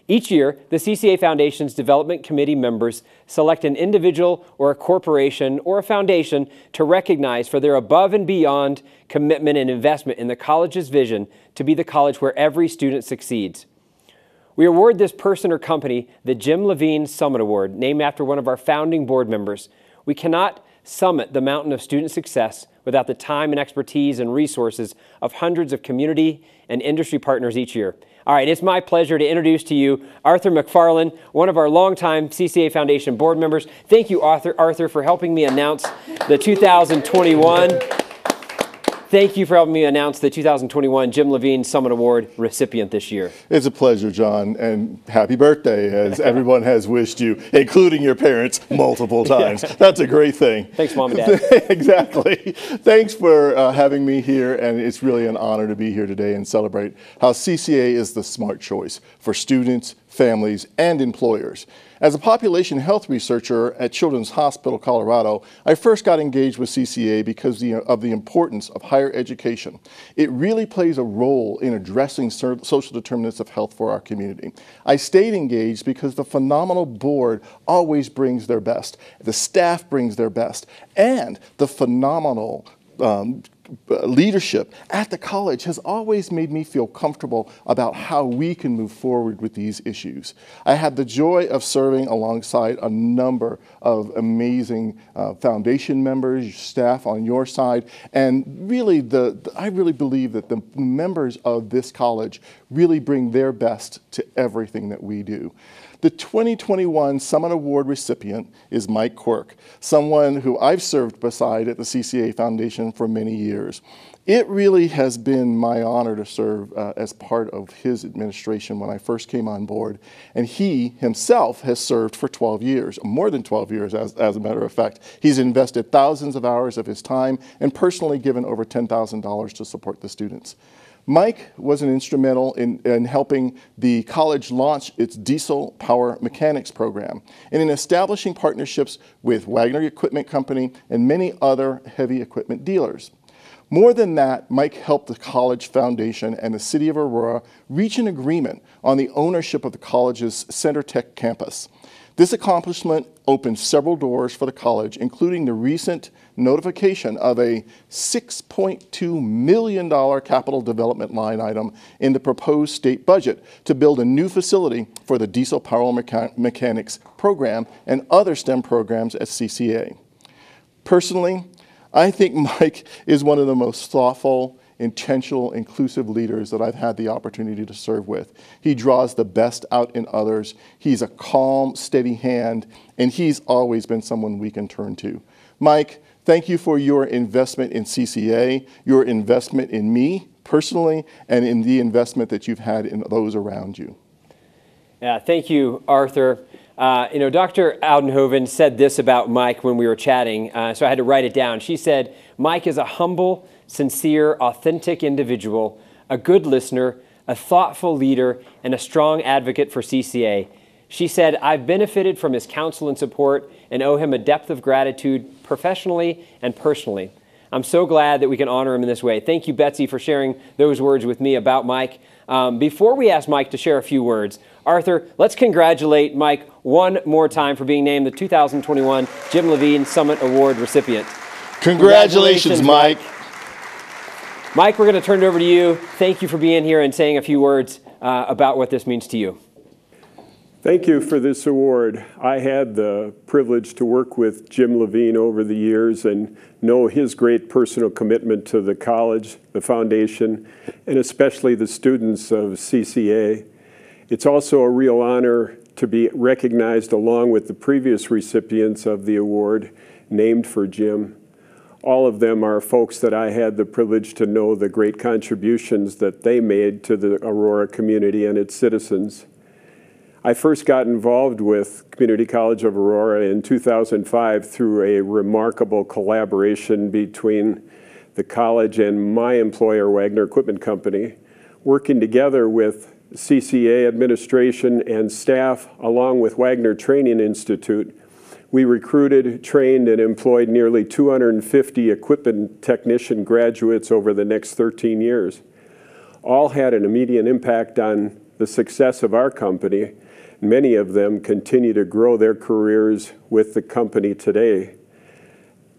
Each year, the CCA Foundation's Development Committee members select an individual or a corporation or a foundation to recognize for their above and beyond commitment and investment in the college's vision to be the college where every student succeeds. We award this person or company the Jim Levine Summit Award, named after one of our founding board members. We cannot summit the mountain of student success without the time and expertise and resources of hundreds of community and industry partners each year. All right, it's my pleasure to introduce to you Arthur McFarland, one of our longtime CCA Foundation board members. Thank you, Arthur, for helping me announce the 2021. Thank you for helping me announce the 2021 Jim Levine Summit Award recipient this year. It's a pleasure, John, and happy birthday, as everyone has wished you, including your parents, multiple times. Yeah. That's a great thing. Thanks, Mom and Dad. Exactly. Thanks for having me here, and it's really an honor to be here today and celebrate how CCA is the smart choice for students, families, and employers. As a population health researcher at Children's Hospital, Colorado, I first got engaged with CCA because of the importance of higher education. It really plays a role in addressing social determinants of health for our community. I stayed engaged because the phenomenal board always brings their best, the staff brings their best, and the phenomenal leadership at the college has always made me feel comfortable about how we can move forward with these issues. I had the joy of serving alongside a number of amazing foundation members, staff on your side, and really I really believe that the members of this college really bring their best to everything that we do. The 2021 Summit Award recipient is Mike Quirk, someone who I've served beside at the CCA Foundation for many years. It really has been my honor to serve as part of his administration when I first came on board, and he himself has served for 12 years, more than 12 years as a matter of fact. He's invested thousands of hours of his time and personally given over $10,000 to support the students. Mike was instrumental in helping the college launch its diesel power mechanics program and in establishing partnerships with Wagner Equipment Company and many other heavy equipment dealers. More than that, Mike helped the College Foundation and the City of Aurora reach an agreement on the ownership of the college's Center Tech campus. This accomplishment opened several doors for the college, including the recent notification of a $6.2 million capital development line item in the proposed state budget to build a new facility for the diesel power mechanics program and other STEM programs at CCA. Personally, I think Mike is one of the most thoughtful, intentional, inclusive leaders that I've had the opportunity to serve with. He draws the best out in others. He's a calm, steady hand, and he's always been someone we can turn to. Mike, thank you for your investment in CCA, your investment in me personally, and in the investment that you've had in those around you. Yeah, thank you, Arthur. Dr. Oudenhoven said this about Mike when we were chatting, so I had to write it down. She said, Mike is a humble, sincere, authentic individual, a good listener, a thoughtful leader, and a strong advocate for CCA. She said, I've benefited from his counsel and support and owe him a depth of gratitude professionally and personally. I'm so glad that we can honor him in this way. Thank you, Betsy, for sharing those words with me about Mike. Before we ask Mike to share a few words, Arthur, let's congratulate Mike one more time for being named the 2021 Jim Levine Summit Award recipient. Congratulations, Mike. Mike, we're going to turn it over to you. Thank you for being here and saying a few words about what this means to you. Thank you for this award. I had the privilege to work with Jim Levine over the years and know his great personal commitment to the college, the foundation, and especially the students of CCA. It's also a real honor to be recognized along with the previous recipients of the award named for Jim. All of them are folks that I had the privilege to know the great contributions that they made to the Aurora community and its citizens. I first got involved with Community College of Aurora in 2005 through a remarkable collaboration between the college and my employer, Wagner Equipment Company, working together with CCA administration and staff along with Wagner Training Institute. We recruited, trained, and employed nearly 250 equipment technician graduates over the next 13 years. All had an immediate impact on the success of our company. Many of them continue to grow their careers with the company today.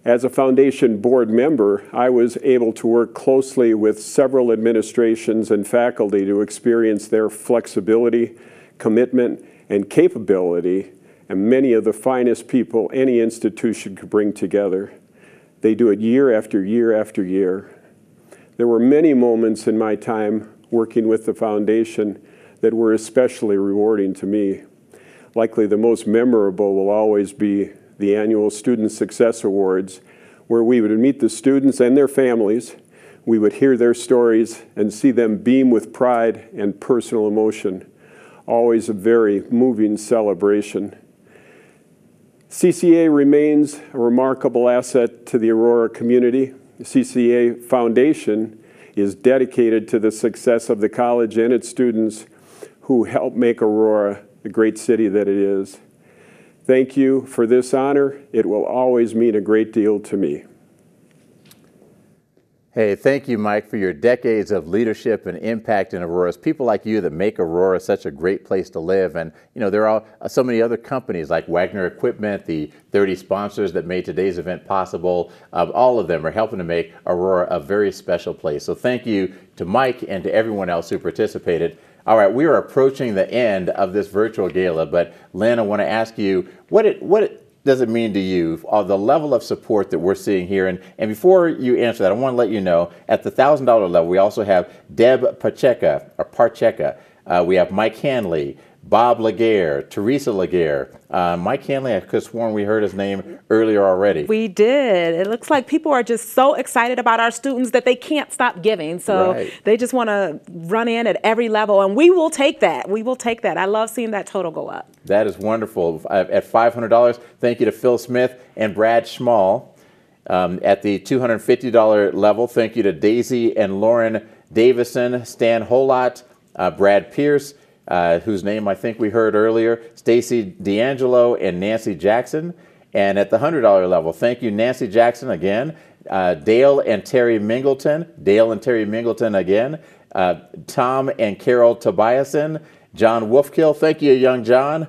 As a foundation board member, I was able to work closely with several administrations and faculty to experience their flexibility, commitment, and capability, and many of the finest people any institution could bring together. They do it year after year after year. There were many moments in my time working with the foundation that were especially rewarding to me. Likely the most memorable will always be the annual Student Success Awards, where we would meet the students and their families. We would hear their stories and see them beam with pride and personal emotion. Always a very moving celebration. CCA remains a remarkable asset to the Aurora community. The CCA Foundation is dedicated to the success of the college and its students who help make Aurora the great city that it is. Thank you for this honor. It will always mean a great deal to me. Hey, thank you, Mike, for your decades of leadership and impact in Aurora. It's people like you that make Aurora such a great place to live. And, you know, there are so many other companies like Wagner Equipment, the 30 sponsors that made today's event possible. All of them are helping to make Aurora a very special place. So thank you to Mike and to everyone else who participated. All right, we are approaching the end of this virtual gala, but Lynn, I want to ask you, what does it mean to you, the level of support that we're seeing here? And before you answer that, I want to let you know, at the $1,000 level, we also have Deb Parcheka. We have Mike Hanley, Bob Laguerre, Teresa Laguerre. Mike Hanley, I could have sworn we heard his name earlier already. We did. It looks like people are just so excited about our students that they can't stop giving. So they just want to run in at every level, and we will take that. We will take that. I love seeing that total go up. That is wonderful. At $500, thank you to Phil Smith and Brad Schmall. At the $250 level, thank you to Daisy and Lauren Davison, Stan Holot, Brad Pierce, whose name I think we heard earlier, Stacy D'Angelo and Nancy Jackson. And at the $100 level, thank you, Nancy Jackson again, Dale and Terry Mingleton again, Tom and Carol Tobiasen, John Wolfkill, thank you, young John.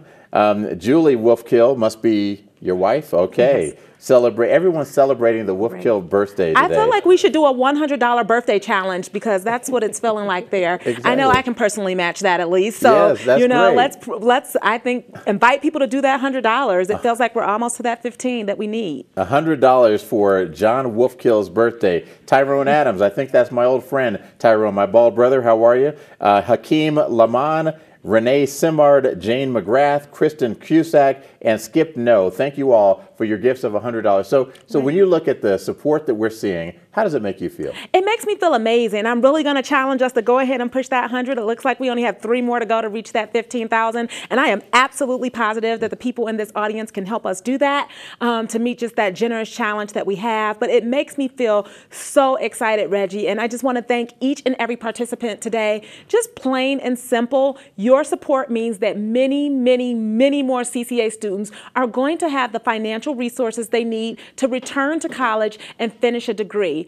Julie Wolfkill must be your wife, okay. Yes. Everyone's celebrating the Wolfkill birthday today. I feel like we should do a $100 birthday challenge because that's what it's feeling like there. Exactly. I know I can personally match that at least. So, yes, that's you know, great. let's I think invite people to do that $100. It feels like we're almost to that 15 that we need. $100 for John Wolfkill's birthday. Tyrone Adams, I think that's my old friend Tyrone, my bald brother. How are you? Hakeem Laman, Renee Simard, Jane McGrath, Kristen Cusack, and Skip No. Thank you all for your gifts of $100. So when you look at the support that we're seeing, how does it make you feel? It makes me feel amazing. I'm really going to challenge us to go ahead and push that 100. It looks like we only have 3 more to go to reach that 15,000. And I am absolutely positive that the people in this audience can help us do that, to meet just that generous challenge that we have. But it makes me feel so excited, Reggie. And I just want to thank each and every participant today. Just plain and simple, your support means that many, many, many more CCA students are going to have the financial resources they need to return to college and finish a degree.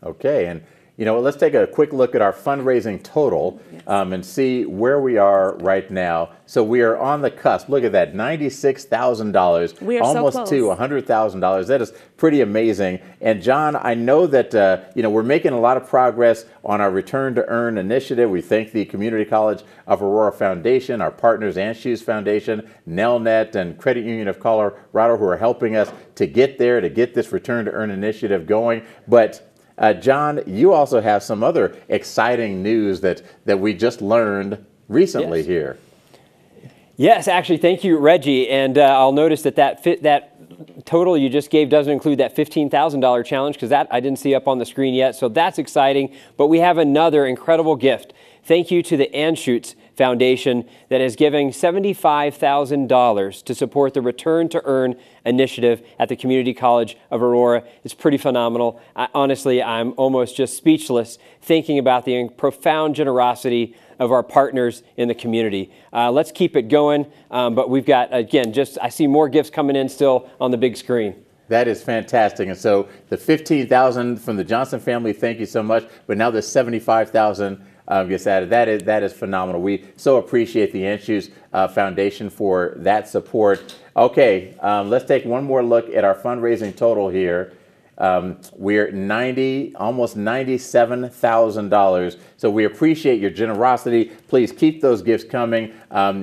Okay, and you know, let's take a quick look at our fundraising total and see where we are right now. So we are on the cusp. Look at that, $96,000, we are almost so close to $100,000. That is pretty amazing. And John, I know that you know, we're making a lot of progress on our Return to Earn initiative. We thank the Community College of Aurora Foundation, our partners, Anschutz Foundation, Nelnet, and Credit Union of Colorado, who are helping us to get there, to get this Return to Earn initiative going. But John, you also have some other exciting news that we just learned recently here. Yes, actually, thank you, Reggie. And I'll notice that total you just gave doesn't include that $15,000 challenge, because that I didn't see up on the screen yet. So that's exciting. But we have another incredible gift. Thank you to the Anschutz Foundation that is giving $75,000 to support the Return to Earn initiative at the Community College of Aurora. It's pretty phenomenal. Honestly, I'm almost just speechless thinking about the profound generosity of our partners in the community. Let's keep it going. But we've got, again, I see more gifts coming in still on the big screen. That is fantastic. And so the $15,000 from the Johnson family, thank you so much. But now the $75,000 gets added. That is phenomenal. We so appreciate the Anschutz Foundation for that support. Okay, let's take one more look at our fundraising total here. We're almost $97,000. So we appreciate your generosity. Please keep those gifts coming.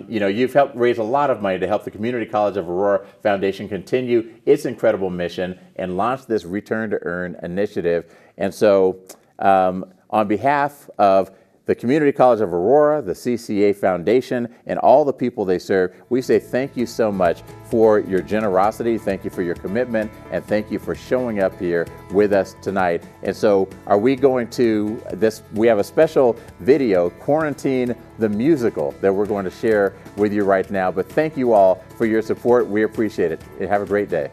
You've helped raise a lot of money to help the Community College of Aurora Foundation continue its incredible mission and launch this Return to Earn initiative. And so on behalf of the Community College of Aurora, the CCA Foundation, and all the people they serve, we say thank you so much for your generosity, thank you for your commitment, and thank you for showing up here with us tonight. And so are we going to we have a special video, Quarantine the Musical, that we're going to share with you right now. But thank you all for your support. We appreciate it. And have a great day.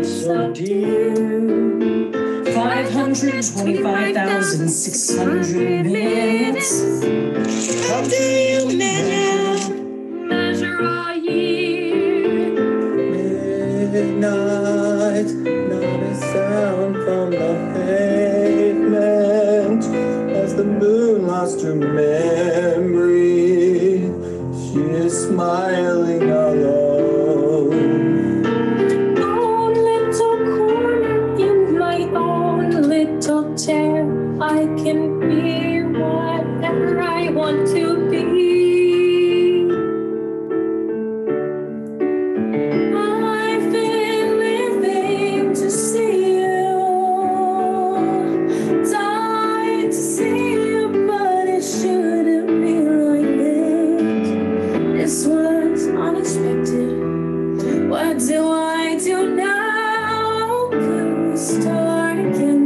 So dear, 525,600 minutes. How do you measure a year? Midnight, not a sound from the pavement. As the moon lost her memory, she is smiling alone. I can be whatever I want to be. I've been living to see you, died to see you, but it shouldn't be like this. This was unexpected. What do I do now? Could we start again?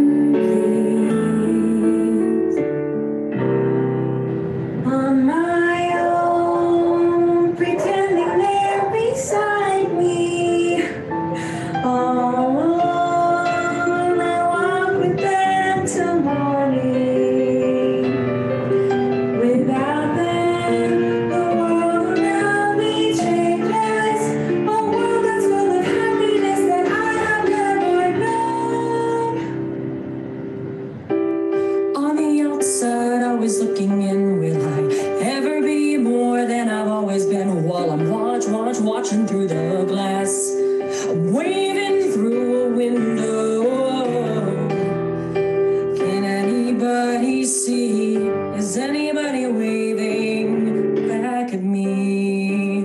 On my own, pretending they're beside me. All alone, I walk with them till morning. Without them, the world will now be changeless. A world that's full of happiness that I have never known. On the outside, always looking in. Will I ever be more than I've always been? While I'm watching through the glass, I'm waving through a window. Can anybody see? Is anybody waving back at me?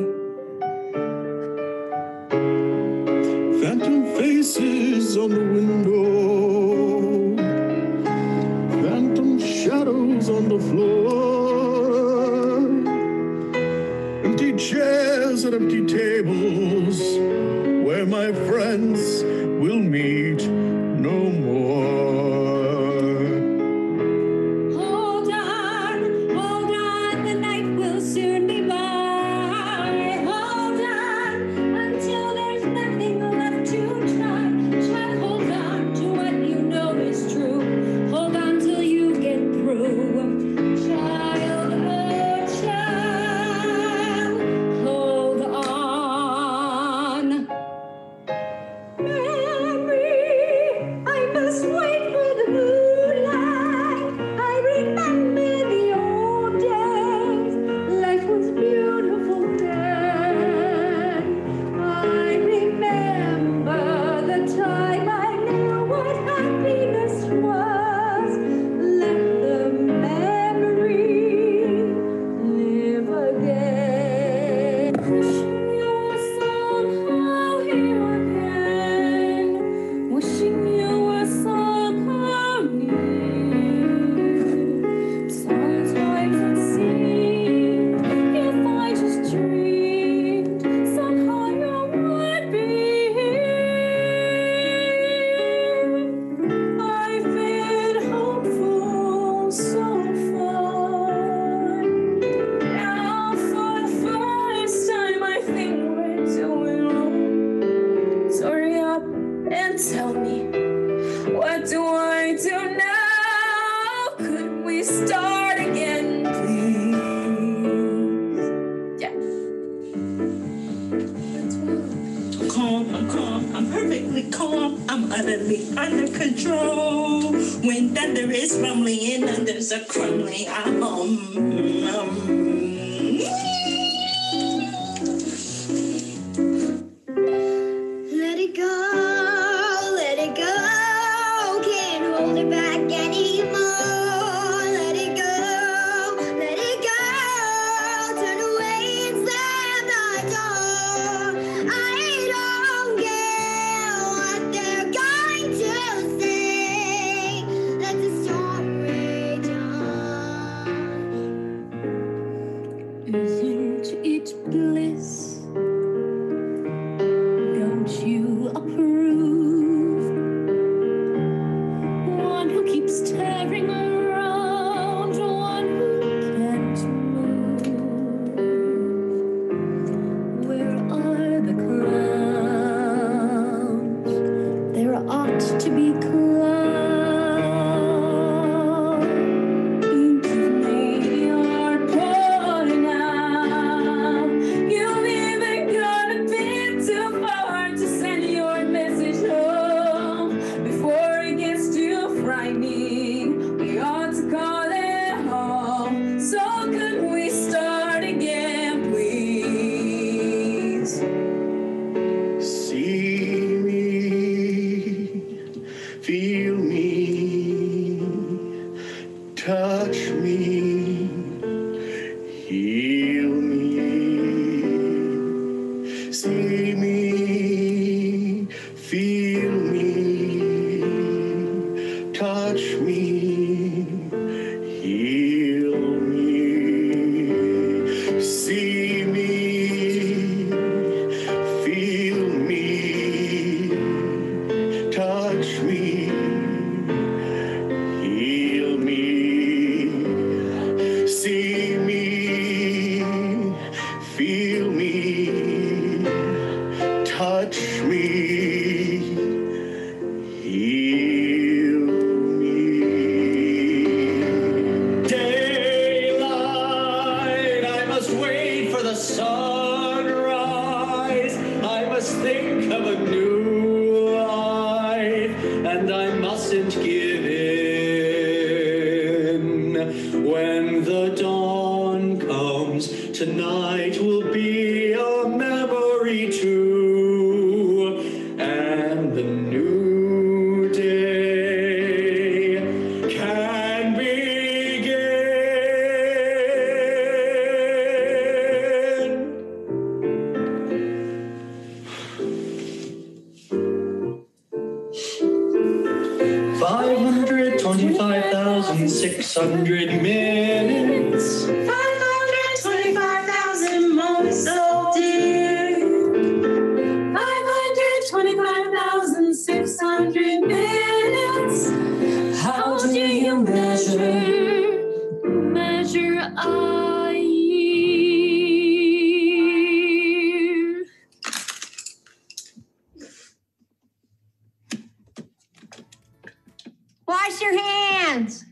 Phantom faces on the window, phantom shadows on the floor. Empty chairs and empty tables where my friends will meet no more. Hold on, the night will soon be by. Hold on until there's nothing left to try. Try to hold on to what you know is true. Hold on till you get through. Child, oh child, hold on. Memory, I must wait for I'm perfectly calm, I'm utterly under control. When thunder is rumbling and thunders are crumbling, I'm Let it go, let it go. Can't hold it back anymore. Let it go, let it go. Turn away and slam the door. I don't care what they're going to say. Let the storm rage on. Isn't it bliss? Don't you approve? One who keeps tearing around, one who can't move. Where are the clowns? There ought to be clowns. You give me your point now. You've even gone a bit too far to send your message home before it gets too frightening. We ought to call it home. So could we start again, please? See me, feel me, touch me, heal me. See me, feel me, touch me, heal me. See me, feel me, touch me, heal me. See me, feel me, touch me, heal me. Daylight, I must wait for the sunrise. I must think of a new life, and I mustn't give in. When the dawn comes, tonight will be a memory too, and the new day can begin. 525,600 minutes. 525,000 moments, so dear. 525,600 minutes. How do you measure a year? Wash your hands.